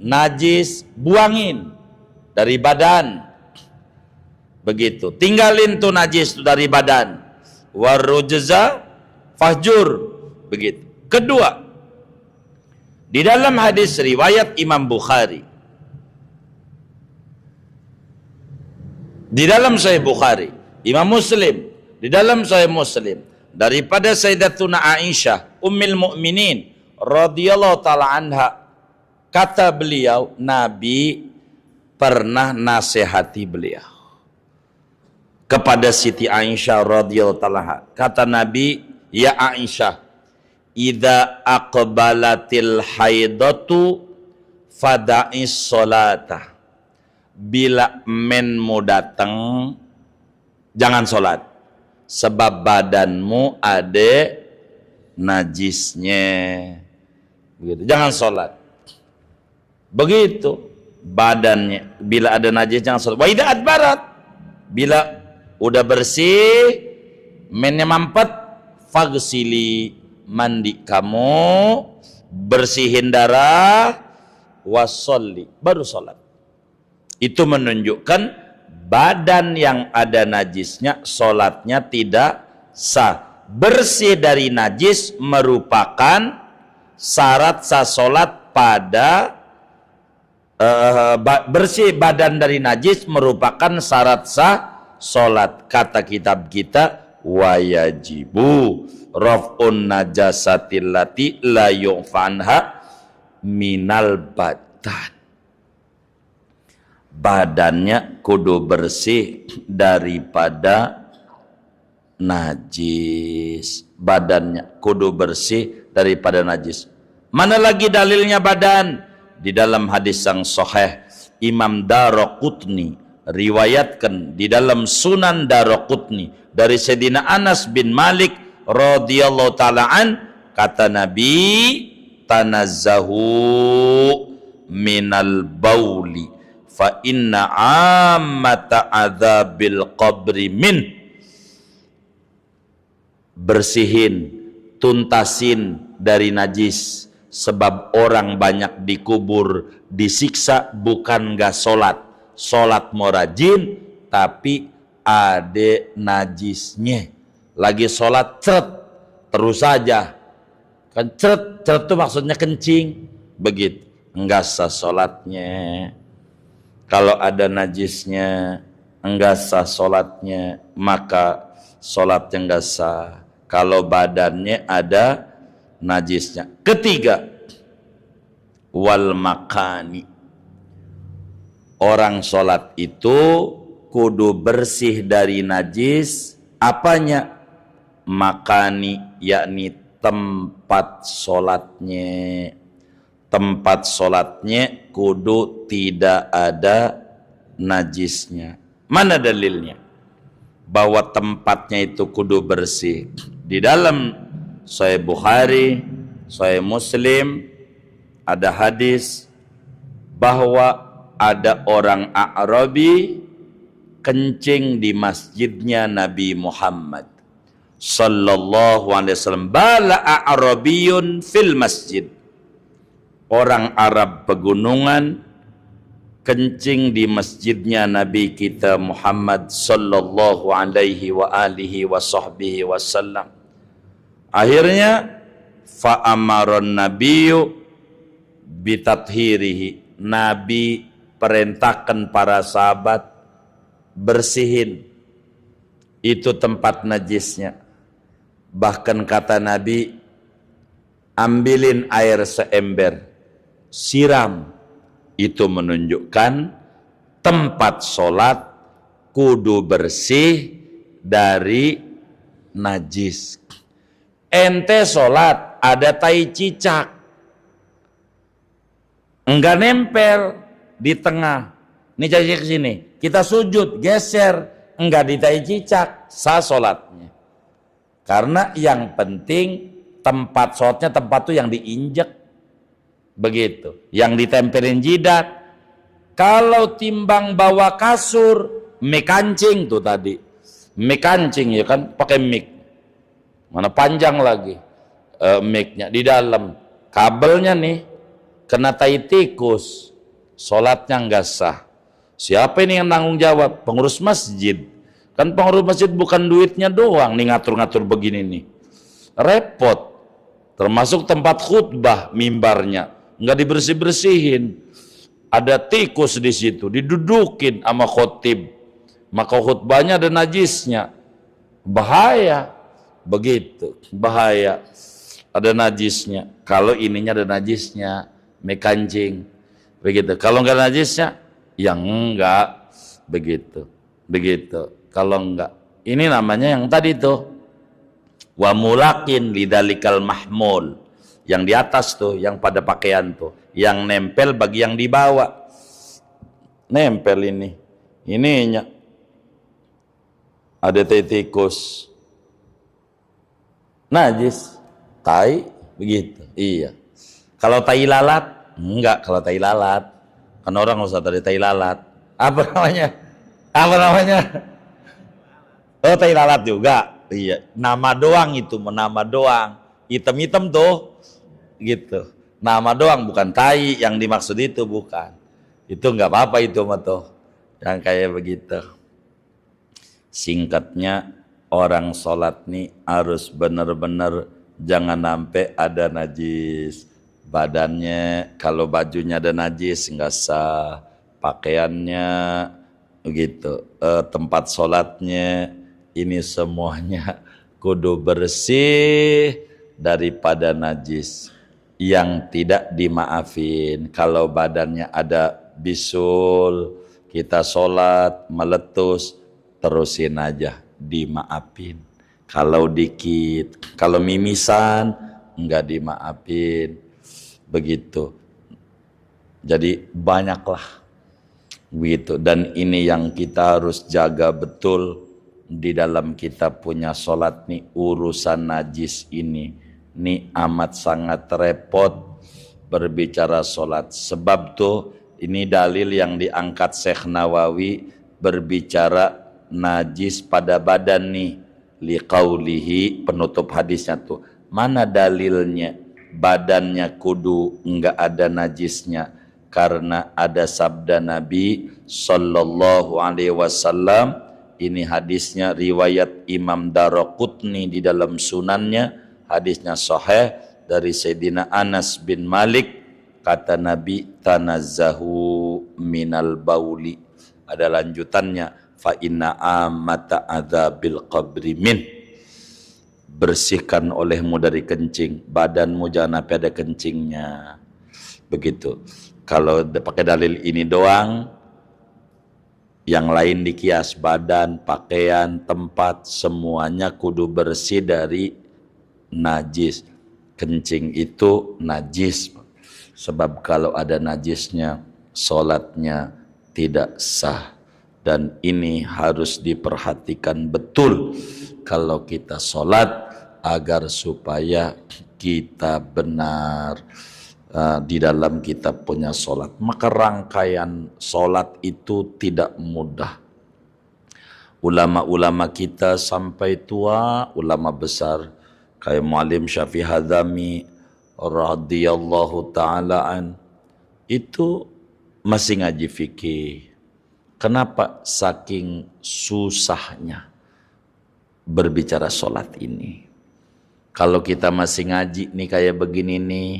Najis buangin dari badan. Begitu. Tinggalin tuh najis dari badan. Warrujza fahjur. Begitu. Kedua, di dalam hadis riwayat Imam Bukhari, di dalam Sahih Bukhari, Imam Muslim, di dalam Sahih Muslim, daripada Sayyidatuna Aisyah, Ummul Mukminin radhiyallahu taala anha, kata beliau, Nabi pernah nasihati beliau kepada Siti Aisyah radhiyallahu taala anha. Kata Nabi, ya Aisyah, idza aqbalatil haidatu fada'is sholata. Bila menmu datang, jangan sholat, sebab badanmu ada najisnya. Begitu. Jangan sholat. Begitu. Badannya, bila ada najis jangan sholat. Wa idza adbarat, bila udah bersih, mennya mampet, fagsili, mandi kamu, bersihin darah, wasolli, baru sholat. Itu menunjukkan badan yang ada najisnya, sholatnya tidak sah. Bersih dari najis merupakan syarat sah sholat pada bersih badan dari najis merupakan syarat sah sholat. Kata kitab kita, wayajibu raf'un najasatil lati la yu'fanha minal badan. Badannya kudu bersih daripada najis. Badannya kudu bersih daripada najis. Mana lagi dalilnya badan? Di dalam hadis yang sahih, Imam Daraqutni riwayatkan di dalam Sunan Daraqutni dari Sayyidina Anas bin Malik radhiyallahu taala an, kata Nabi, tanazzahu minal bauli fa inna ammata adzabil qabri min. Bersihin, tuntasin dari najis, sebab orang banyak dikubur disiksa bukan gak sholat. Sholat mau rajin tapi ada najisnya. Lagi sholat ceret terus saja, kan ceret itu maksudnya kencing, begitu, enggak sah sholatnya. Kalau ada najisnya, enggak sah sholatnya, maka sholatnya enggak sah. Kalau badannya ada najisnya. Ketiga, wal makani. Orang sholat itu kudu bersih dari najis. Apanya? Makani, yakni tempat sholatnya. Tempat sholatnya kudu tidak ada najisnya. Mana dalilnya bahwa tempatnya itu kudu bersih? Di dalam Sahih Bukhari, Sahih Muslim ada hadis bahwa ada orang A'rabi kencing di masjidnya Nabi Muhammad sallallahu alaihi wasallam. Bala A'rabiyun fil masjid. Orang Arab pegunungan kencing di masjidnya Nabi kita Muhammad sallallahu alaihi wa alihi wa sahbihi wasallam. Akhirnya fa amaron nabiyyu bitathhirihi. Nabi perintahkan para sahabat bersihin itu tempat najisnya. Bahkan kata Nabi, ambilin air seember, siram. Itu menunjukkan tempat sholat kudu bersih dari najis. Ente sholat ada tai cicak, enggak nempel di tengah, ini cicak ke sini, kita sujud geser, enggak di tai cicak, sah sholatnya. Karena yang penting tempat sholatnya, tempat tuh yang diinjek, begitu, yang ditempelin jidat. Kalau timbang bawa kasur, mik kancing tuh tadi, mik kancing ya kan, pakai mik, mana panjang lagi miknya di dalam, kabelnya nih kena tai tikus, sholatnya nggak sah. Siapa ini yang tanggung jawab? Pengurus masjid. Kan pengurus masjid bukan duitnya doang nih ngatur-ngatur begini nih, repot. Termasuk tempat khutbah, mimbarnya nggak dibersih-bersihin, ada tikus di situ, didudukin sama khotib, maka khutbahnya ada najisnya, bahaya. Begitu, bahaya, ada najisnya. Kalau ininya ada najisnya, mekancing, begitu. Kalau enggak najisnya, yang enggak, begitu, begitu. Kalau enggak, ini namanya yang tadi tuh, wa mulakin lidalikal mahmul, yang di atas tuh, yang pada pakaian tuh, yang nempel bagi yang dibawa, nempel ininya, ada tikus, najis, tai, begitu. Iya. Kalau tai lalat, enggak. Kalau tai lalat, kan orang usah tadi tai lalat. Apa namanya? Apa namanya? Oh, tai lalat juga. Iya. Nama doang itu, nama doang. Hitam-hitam tuh, gitu. Nama doang, bukan tai yang dimaksud itu, bukan. Itu enggak apa-apa itu mah tuh, yang kayak begitu. Singkatnya, orang sholat nih harus benar-benar jangan sampai ada najis badannya. Kalau bajunya ada najis nggak sah, pakaiannya begitu, tempat sholatnya, ini semuanya kudu bersih daripada najis yang tidak dimaafin. Kalau badannya ada bisul, kita sholat meletus, terusin aja, dimaafin. Kalau dikit, kalau mimisan enggak dimaafin, begitu. Jadi banyaklah begitu. Dan ini yang kita harus jaga betul di dalam kita punya sholat nih, urusan najis ini amat sangat repot berbicara sholat. Sebab tuh ini dalil yang diangkat Syekh Nawawi berbicara najis pada badan nih, liqaulihi, penutup hadisnya tuh, mana dalilnya badannya kudu enggak ada najisnya? Karena ada sabda Nabi sallallahu alaihi wasallam, ini hadisnya riwayat Imam Daraqutni di dalam sunannya, hadisnya sahih dari Sayyidina Anas bin Malik, kata Nabi, tanazzahu minal bauli, ada lanjutannya, fa inna amata adzabil qabri min, bersihkan olehmu dari kencing, badanmu jangan sampai ada kencingnya, begitu. Kalau pakai dalil ini doang, yang lain dikias, badan, pakaian, tempat, semuanya kudu bersih dari najis. Kencing itu najis, sebab kalau ada najisnya sholatnya tidak sah. Dan ini harus diperhatikan betul kalau kita sholat, agar supaya kita benar di dalam kita punya sholat. Maka rangkaian sholat itu tidak mudah. Ulama-ulama kita sampai tua, ulama besar kayak Muallim Syafi'i Hadzami radhiyallahu ta'ala an, itu masih ngaji fikih. Kenapa? Saking susahnya berbicara sholat ini. Kalau kita masih ngaji nih kayak begini nih,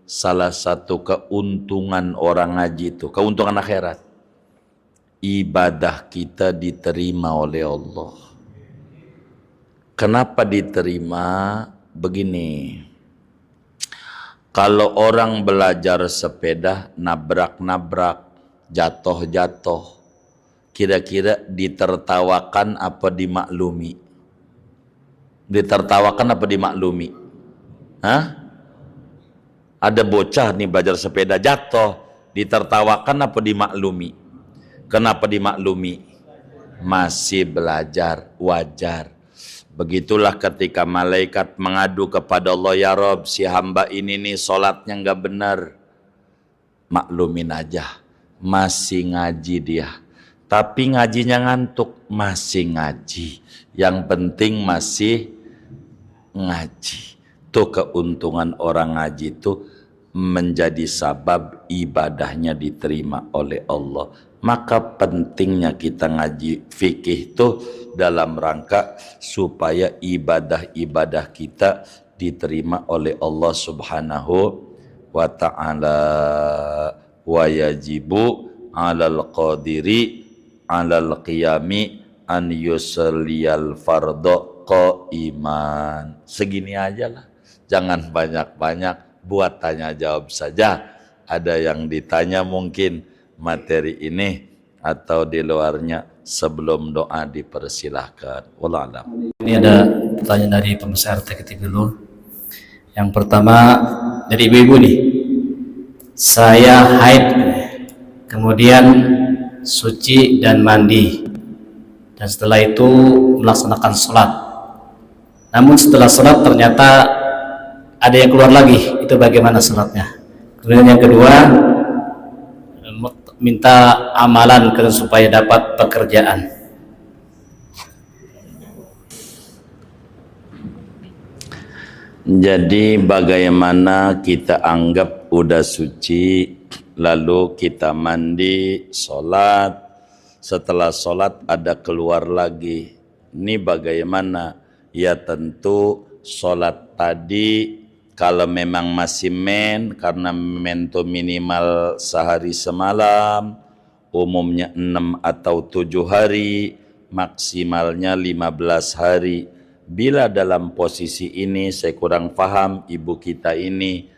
salah satu keuntungan orang ngaji itu, keuntungan akhirat, ibadah kita diterima oleh Allah. Kenapa diterima? Begini, Kalau orang belajar sepeda nabrak-nabrak, jatuh-jatuh, kira-kira ditertawakan apa dimaklumi? Ditertawakan apa dimaklumi? Hah? Ada bocah nih belajar sepeda jatuh, ditertawakan apa dimaklumi? Kenapa dimaklumi? Masih belajar, wajar. Begitulah ketika malaikat mengadu kepada Allah, ya Rob, si hamba ini nih sholatnya nggak benar. Maklumin aja, masih ngaji dia. Tapi ngajinya ngantuk, masih ngaji. Yang penting masih ngaji. Tuh keuntungan orang ngaji itu menjadi sabab ibadahnya diterima oleh Allah. Maka pentingnya kita ngaji fikih itu dalam rangka supaya ibadah-ibadah kita diterima oleh Allah Subhanahu wa ta'ala. Wa yajibu 'alal qadiri 'alal qiyami an yusalliyal fardhu qaiman. Segini aja lah. Jangan banyak-banyak, buat tanya jawab saja. Ada yang ditanya mungkin materi ini atau di luarnya, sebelum doa dipersilahkan. Wallahu a'lam. Ini ada pertanyaan dari pemirsa RT ketik dulu. Yang pertama dari ibu-ibu nih. Saya haid, kemudian suci dan mandi, dan setelah itu melaksanakan sholat. Namun setelah sholat ternyata ada yang keluar lagi, itu bagaimana sholatnya? Kemudian yang kedua, minta amalan supaya dapat pekerjaan. Jadi bagaimana kita anggap udah suci, lalu kita mandi, sholat, setelah sholat ada keluar lagi. Ini bagaimana? Ya tentu sholat tadi kalau memang masih karena itu minimal sehari semalam, umumnya 6 atau 7 hari, maksimalnya 15 hari. Bila dalam posisi ini saya kurang paham, ibu kita ini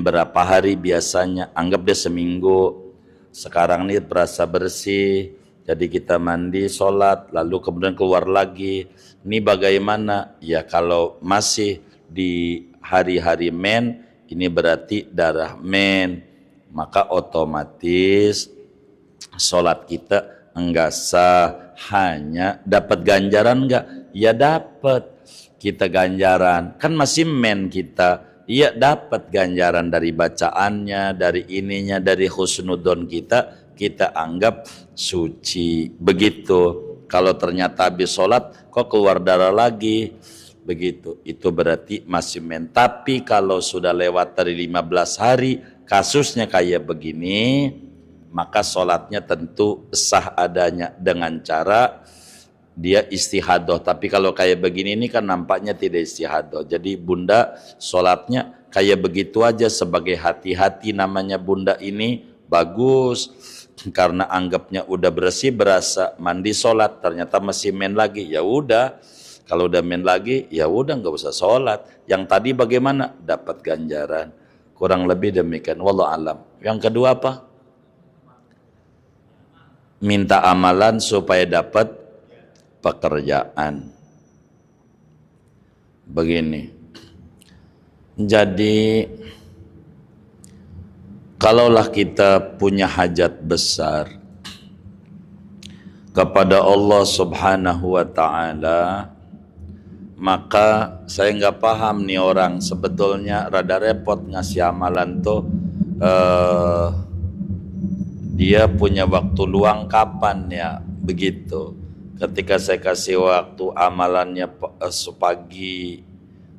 berapa hari biasanya, anggap dia seminggu. Sekarang ini berasa bersih, jadi kita mandi, sholat, lalu kemudian keluar lagi. Ini bagaimana? Ya kalau masih di hari-hari ini berarti darah maka otomatis sholat kita enggak sah. Hanya dapat ganjaran enggak? Ya dapat kita ganjaran, kan masih kita. Iya dapat ganjaran dari bacaannya, dari ininya, dari husnudon kita anggap suci. Begitu. Kalau ternyata habis sholat kok keluar darah lagi, begitu, itu berarti masih Tapi kalau sudah lewat dari 15 hari kasusnya kayak begini, maka sholatnya tentu sah adanya dengan cara dia istihadoh. Tapi kalau kayak begini ini kan nampaknya tidak istihadoh. Jadi bunda sholatnya kayak begitu aja sebagai hati-hati, namanya bunda ini bagus. Karena anggapnya udah bersih, berasa mandi sholat, ternyata masih lagi, ya udah. Kalau udah lagi, ya udah nggak usah sholat. Yang tadi bagaimana? Dapat ganjaran. Kurang lebih demikian. Wallahu alam. Yang kedua apa? Minta amalan supaya dapat pekerjaan. Begini. Jadi kalaulah kita punya hajat besar kepada Allah Subhanahu wa ta'ala, maka saya nggak paham nih orang, sebetulnya rada repot ngasih amalan tuh. Dia punya waktu luang kapan ya? Begitu. Ketika saya kasih waktu amalannya pagi,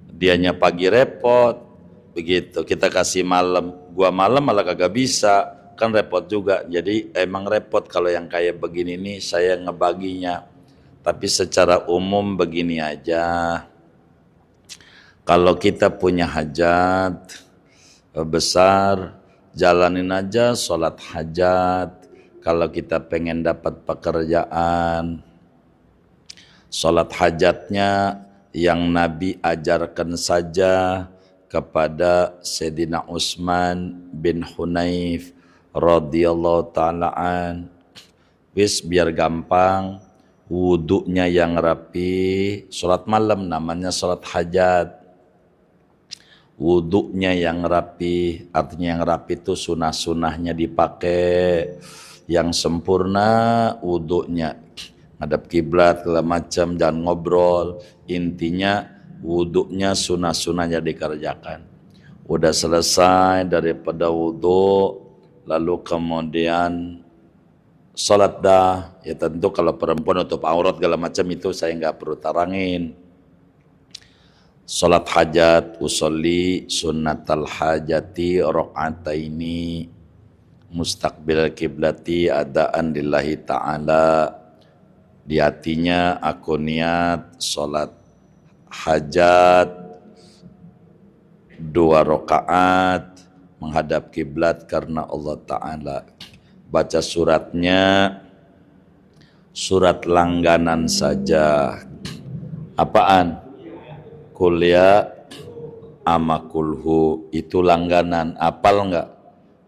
dianya pagi repot. Begitu. Kita kasih malam, gua malam malah kagak bisa, kan repot juga. Jadi emang repot kalau yang kayak begini nih saya ngebaginya. Tapi secara umum begini aja. Kalau kita punya hajat besar, jalanin aja sholat hajat. Kalau kita pengen dapat pekerjaan, sholat hajatnya yang Nabi ajarkan saja. kepada Sayyidina Utsman bin Hunayf radhiyallahu ta'ala an. Wis biar gampang, wudunya yang rapi, sholat malam namanya sholat hajat. Wudunya yang rapi, artinya yang rapi itu sunah-sunahnya dipakai, yang sempurna wudunya, ngadap kiblat segala macam, jangan ngobrol, intinya wudunya sunah-sunahnya dikerjakan. Udah selesai daripada wudu, lalu kemudian sholat dah. Ya tentu kalau perempuan tutup aurat segala macam itu saya nggak perlu tarangin. Sholat hajat, usolli sunnatal hajati rakaataini mustaqbil kiblati adaan lillahi ta'ala. Di hatinya aku niat sholat hajat 2 rakaat menghadap kiblat karena Allah Ta'ala. Baca suratnya surat langganan saja. Apaan? Kuliah ama kulhu, itu langganan. Apal enggak?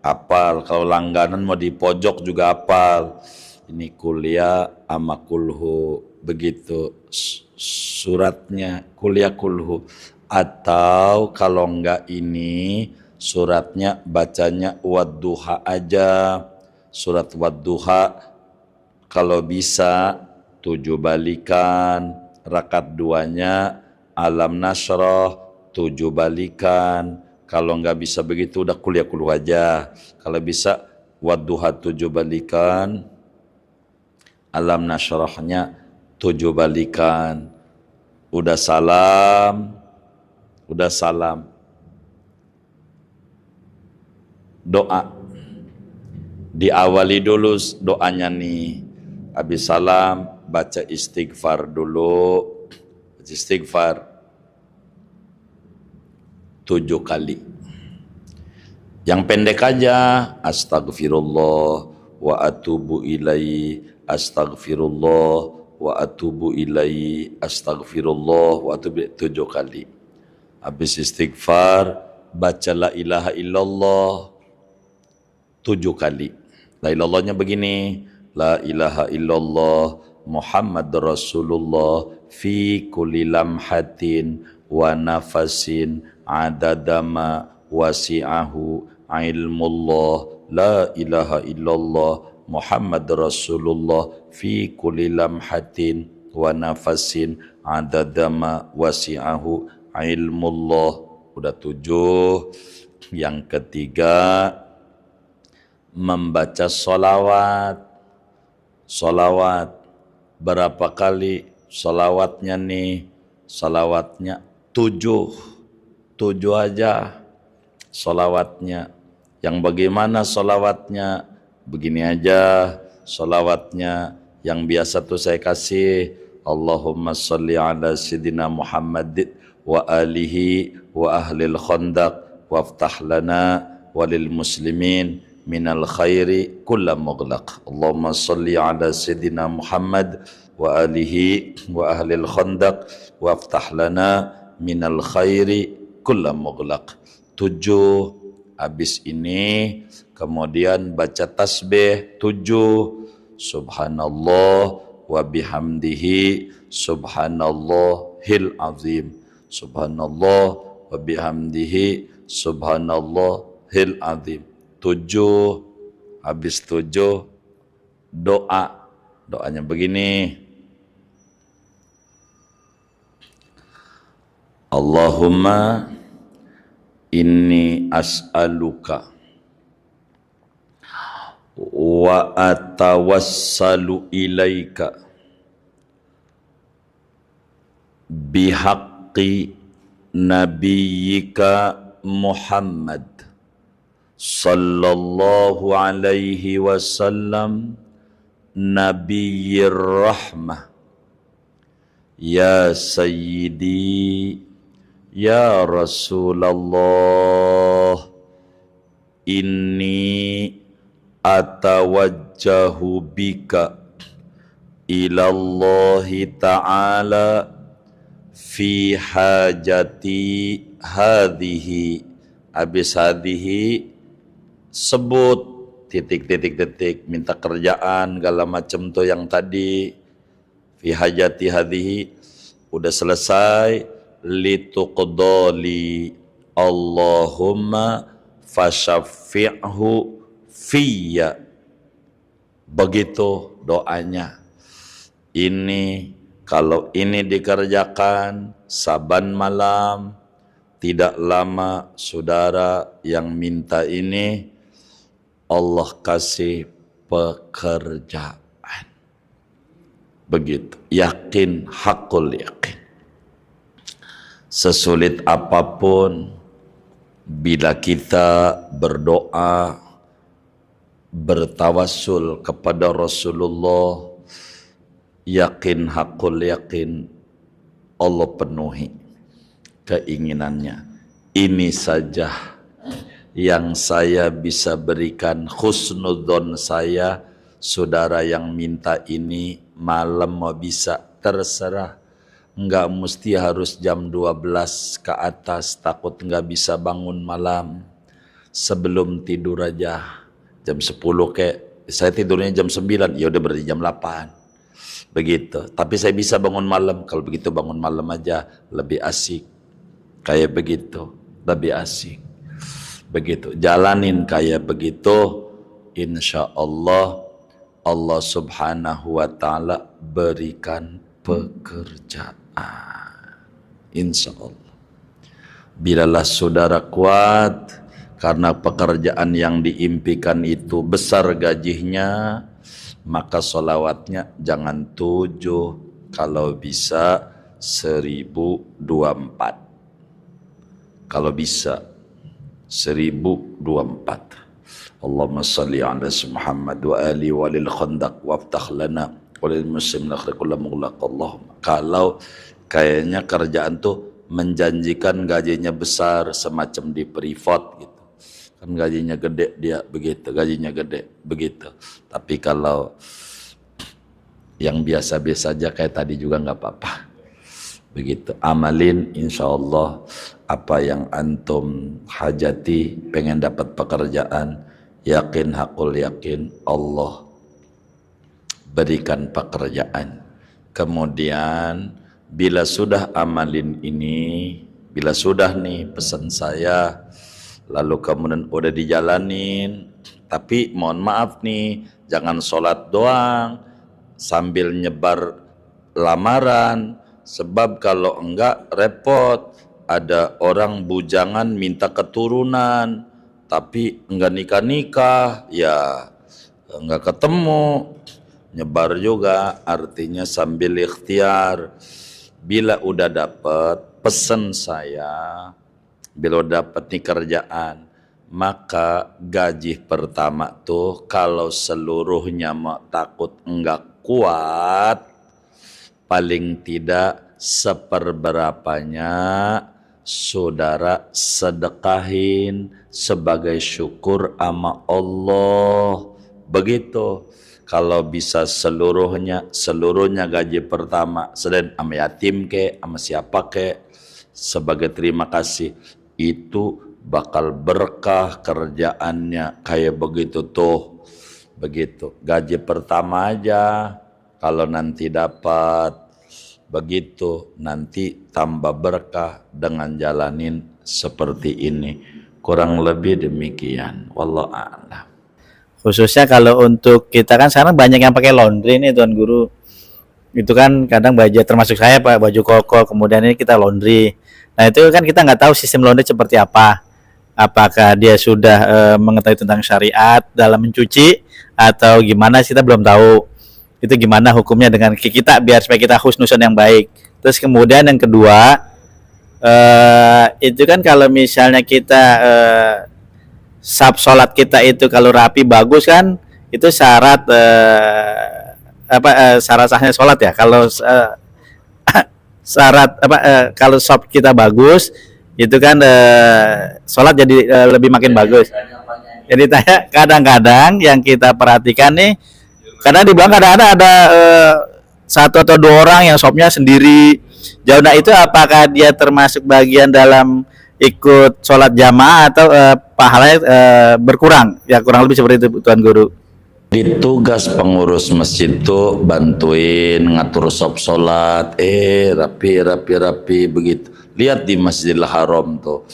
Apal. Kalau langganan mau di pojok juga apal. Ini kuliah ama kulhu, begitu suratnya, kuliah kulhu. Atau kalau enggak ini suratnya bacanya wadduha aja. Surat wadduha kalau bisa 7 balikan, rakaat 2-nya alam nasrah 7 balikan. Kalau nggak bisa begitu udah kuliah kulhu aja. Kalau bisa wadduha 7 balikan, alam nasrahnya 7 balikan. Udah salam, doa. Diawali dulu doanya nih. Habis salam baca istighfar dulu. Istighfar 7 kali. Yang pendek aja, astagfirullah wa atubu ilaihi, astagfirullah wa atubu ilaihi, astagfirullah wa atubu ilaihi, 7 kali. Habis istighfar baca la ilaha illallah 7 kali. La ilallahnya begini, la ilaha illallah Muhammad Rasulullah fi kulli lamhatin wa nafasin adadama wasi'ahu ilmullah, la ilaha illallah Muhammad Rasulullah fi kulli lamhatin wa nafasin adadama wasi'ahu ilmullah. Udah 7. Yang ketiga membaca sholawat. Berapa kali sholawatnya nih? Sholawatnya 7 aja sholawatnya. Yang bagaimana sholawatnya? Begini aja sholawatnya. Yang biasa tuh saya kasih, Allahumma sholli ala Sayyidina Muhammad wa alihi wa ahlil khandaq waftah lana walil muslimin minal khairi kulla mughlaq. Allahumma sholli ala Sayyidina Muhammad wa alihi wa ahlil khandaq waftah lana minal khairi kulla mughlaq. 7. Habis ini kemudian baca tasbih 7. Subhanallah wa bihamdihi subhanallahil azim. Subhanallah wa bihamdihi subhanallahil azim. 7. Habis 7 doanya begini, Allahumma inni as'aluka wa atawassalu ilaika bihaqqi nabiyyika Muhammad sallallahu alaihi wasallam nabiyyir rahmah ya sayyidi ya Rasulullah, inni atawajjahu bika ilallahi ta'ala fi hajati hadhihi, habis hadhihi sebut titik, minta kerjaan segala macam tuh yang tadi. Fi hajati hadhihi udah selesai, lituqdali Allahumma fasyafi'hu fiyya. Begitu doanya. Ini kalau ini dikerjakan saban malam, tidak lama saudara yang minta ini Allah kasih pekerjaan. Begitu, yakin, hakul yakin. Sesulit apapun, bila kita berdoa, bertawassul kepada Rasulullah, yakin, hakul yakin, Allah penuhi keinginannya. Ini saja yang saya bisa berikan, husnudzon saya. Saudara yang minta ini malam mau bisa, terserah. Enggak mesti harus jam 12 ke atas, takut enggak bisa bangun malam. Sebelum tidur aja, jam 10 kayak, saya tidurnya jam 9, ya udah berarti jam 8. Begitu. Tapi saya bisa bangun malam, kalau begitu bangun malam aja, lebih asik. Kayak begitu, lebih asik. Begitu, jalanin kayak begitu, insya Allah Allah subhanahu wa ta'ala berikan pekerjaan, insya Allah. Bilalah saudara kuat karena pekerjaan yang diimpikan itu besar gajinya, maka solawatnya jangan 7, kalau bisa 1024. Kalau bisa 1024. Allahumma salli ala Muhammad wa ali walil khandaq waftah lana walil muslim nakhri kullu mughlaq. Allahumma. Kalau kayaknya kerjaan tuh menjanjikan gajinya besar semacam di privat gitu. Kan gajinya gede dia begitu, gajinya gede begitu. Tapi kalau yang biasa-biasa aja kayak tadi juga nggak apa-apa. Begitu, amalin insya Allah apa yang antum hajati, pengen dapat pekerjaan, yakin, hakul yakin Allah berikan pekerjaan. Kemudian bila sudah amalin ini, bila sudah nih pesan saya, lalu kemudian udah dijalanin, tapi mohon maaf nih, jangan sholat doang sambil nyebar lamaran, sebab kalau enggak repot. Ada orang bujangan minta keturunan, tapi enggak nikah-nikah, ya enggak ketemu. Nyebar juga, artinya sambil ikhtiar. Bila udah dapat, pesan saya, bila dapat nih kerjaan, maka gaji pertama tuh kalau seluruhnya mau takut enggak kuat, paling tidak seperberapanya saudara sedekahin sebagai syukur sama Allah. Begitu. Kalau bisa seluruhnya gaji pertama, selain sama yatim ke, sama siapa ke, sebagai terima kasih, itu bakal berkah kerjaannya kayak begitu tuh. Begitu. Gaji pertama aja, kalau nanti dapat begitu, nanti tambah berkah dengan jalanin seperti ini. Kurang lebih demikian. Wallahu a'lam. Khususnya kalau untuk kita kan sekarang banyak yang pakai laundry nih Tuan Guru. Itu kan kadang baju, termasuk saya Pak, baju koko, kemudian ini kita laundry. Nah itu kan kita nggak tahu sistem laundry seperti apa. Apakah dia sudah mengetahui tentang syariat dalam mencuci atau gimana, kita belum tahu. Itu gimana hukumnya dengan kita biar supaya kita husnuzon yang baik. Terus kemudian yang kedua, itu kan kalau misalnya kita sholat kita itu kalau rapi bagus kan, itu syarat syarat sahnya sholat ya. Kalau syarat kalau shop kita bagus itu kan sholat jadi lebih makin bagus. Jadi kadang-kadang yang kita perhatikan nih, karena di belakang kadang-kadang ada satu atau dua orang yang shopnya sendiri jauh. Nah itu apakah dia termasuk bagian dalam ikut sholat jamaah atau pahalanya berkurang? Ya kurang lebih seperti itu Tuan Guru. Di tugas pengurus masjid tuh bantuin ngatur sop sholat, rapi begitu. Lihat di Masjidil Haram tuh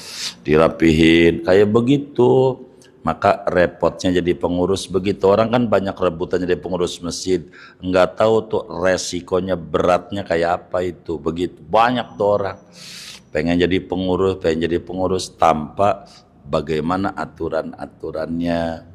dirapihin kayak begitu. Maka repotnya jadi pengurus begitu. Orang kan banyak rebutan jadi pengurus masjid, nggak tahu tuh resikonya beratnya kayak apa itu. Begitu banyak tuh orang pengen jadi pengurus tanpa bagaimana aturan-aturannya.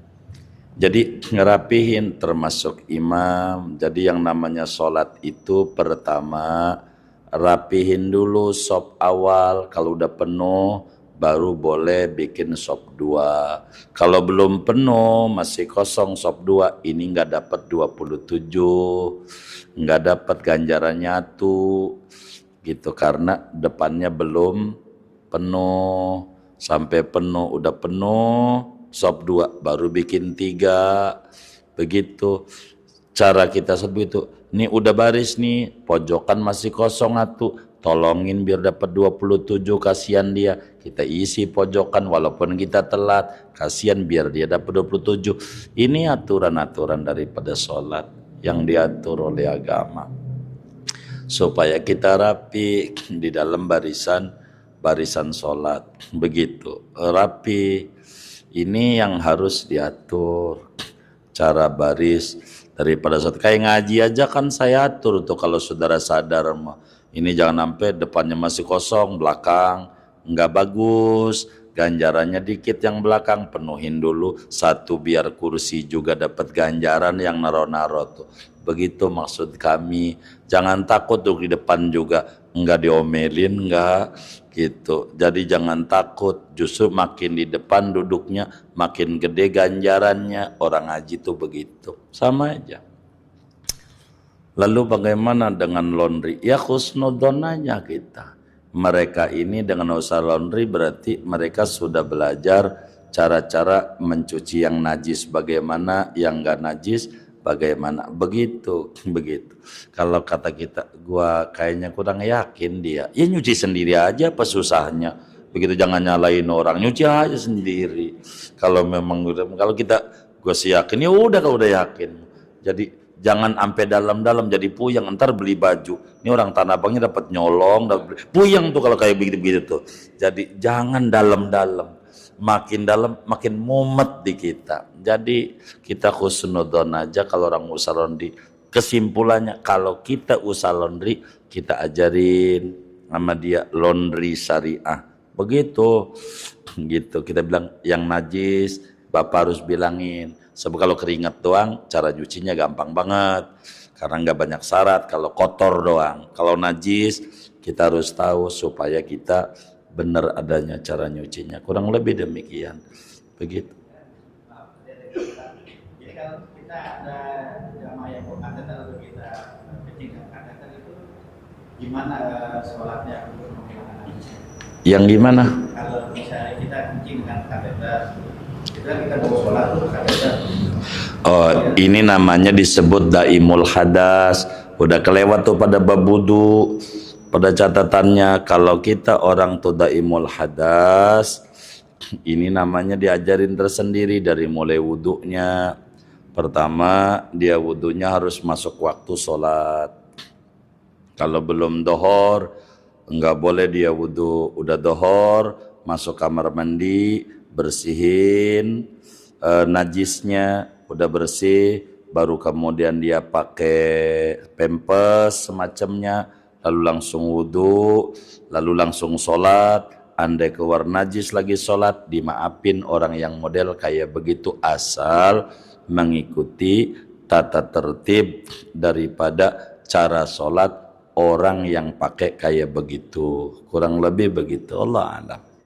Jadi ngerapihin termasuk imam. Jadi yang namanya sholat itu pertama rapihin dulu sop awal. Kalau udah penuh baru boleh bikin sop 2. Kalau belum penuh masih kosong sop 2, ini nggak dapat 27, nggak dapat ganjarannya tuh gitu, karena depannya belum penuh. Sampai penuh, udah penuh sop 2 baru bikin 3. Begitu cara kita sebut itu. Nih udah baris nih, pojokan masih kosong atuh, tolongin biar dapat 27, kasihan dia. Kita isi pojokan walaupun kita telat, kasihan biar dia dapat 27. Ini aturan-aturan daripada sholat yang diatur oleh agama. Supaya kita rapi di dalam barisan sholat. Begitu, rapi. Ini yang harus diatur, cara baris daripada sholat. Kayak ngaji aja kan saya atur tuh, kalau saudara sadar mah. Ini jangan sampai depannya masih kosong, belakang nggak bagus, ganjarannya dikit yang belakang, penuhin dulu satu biar kursi juga dapat ganjaran yang naro-naro tuh. Begitu maksud kami. Jangan takut tuh di depan juga nggak diomelin, nggak gitu. Jadi jangan takut, justru makin di depan duduknya makin gede ganjarannya. Orang ngaji tuh begitu, sama aja. Lalu bagaimana dengan laundry? Ya husnudon aja kita. Mereka ini dengan usaha laundry berarti mereka sudah belajar cara-cara mencuci yang najis bagaimana, yang enggak najis bagaimana. Begitu. Kalau kata kita, gua kayaknya kurang yakin dia. Ya nyuci sendiri aja apa susahnya. Begitu, jangan nyalain orang, nyuci aja sendiri. Kalau memang kalau kita gua sih yakin, ya udah kalau udah yakin. Jadi jangan sampai dalam-dalam jadi puyeng, ntar beli baju. Ini orang Tanah Abangnya dapat nyolong, puyeng tuh kalau kayak begitu-begitu tuh. Jadi jangan dalam-dalam. Makin dalam makin mumet di kita. Jadi kita husnudon aja kalau orang usaha laundry. Kesimpulannya kalau kita usaha laundry, kita ajarin sama dia laundry syariah. Begitu. Gitu. Kita bilang yang najis Bapak harus bilangin. Sebab kalau keringat doang, cara nyucinya gampang banget. Karena nggak banyak syarat. Kalau kotor doang. Kalau najis, kita harus tahu supaya kita benar adanya cara nyucinya. Kurang lebih demikian. Begitu. Jadi kalau kita ada jamaah yang berangkat atau kita kencing angkatan itu, gimana sholatnya untuk menghilangkan najis? Yang gimana? Kalau misalnya kita kencing dengan kateter, kita mau sholat tuh kateter. Oh, ini namanya disebut daimul hadas. Udah kelewat tuh pada bab wudu. Pada catatannya, kalau kita orang tuh daimul hadas, ini namanya diajarin tersendiri dari mulai wudunya. Pertama, dia wudunya harus masuk waktu sholat. Kalau belum dohor, enggak boleh dia wudu. Udah dohor, masuk kamar mandi, bersihin najisnya, udah bersih, baru kemudian dia pakai pempes semacamnya, lalu langsung wudu, lalu langsung sholat. Andai keluar najis lagi sholat, dimaafin orang yang model kayak begitu, asal mengikuti tata tertib daripada cara sholat orang yang pakai kayak begitu. Kurang lebih begitu. Allah a'lam.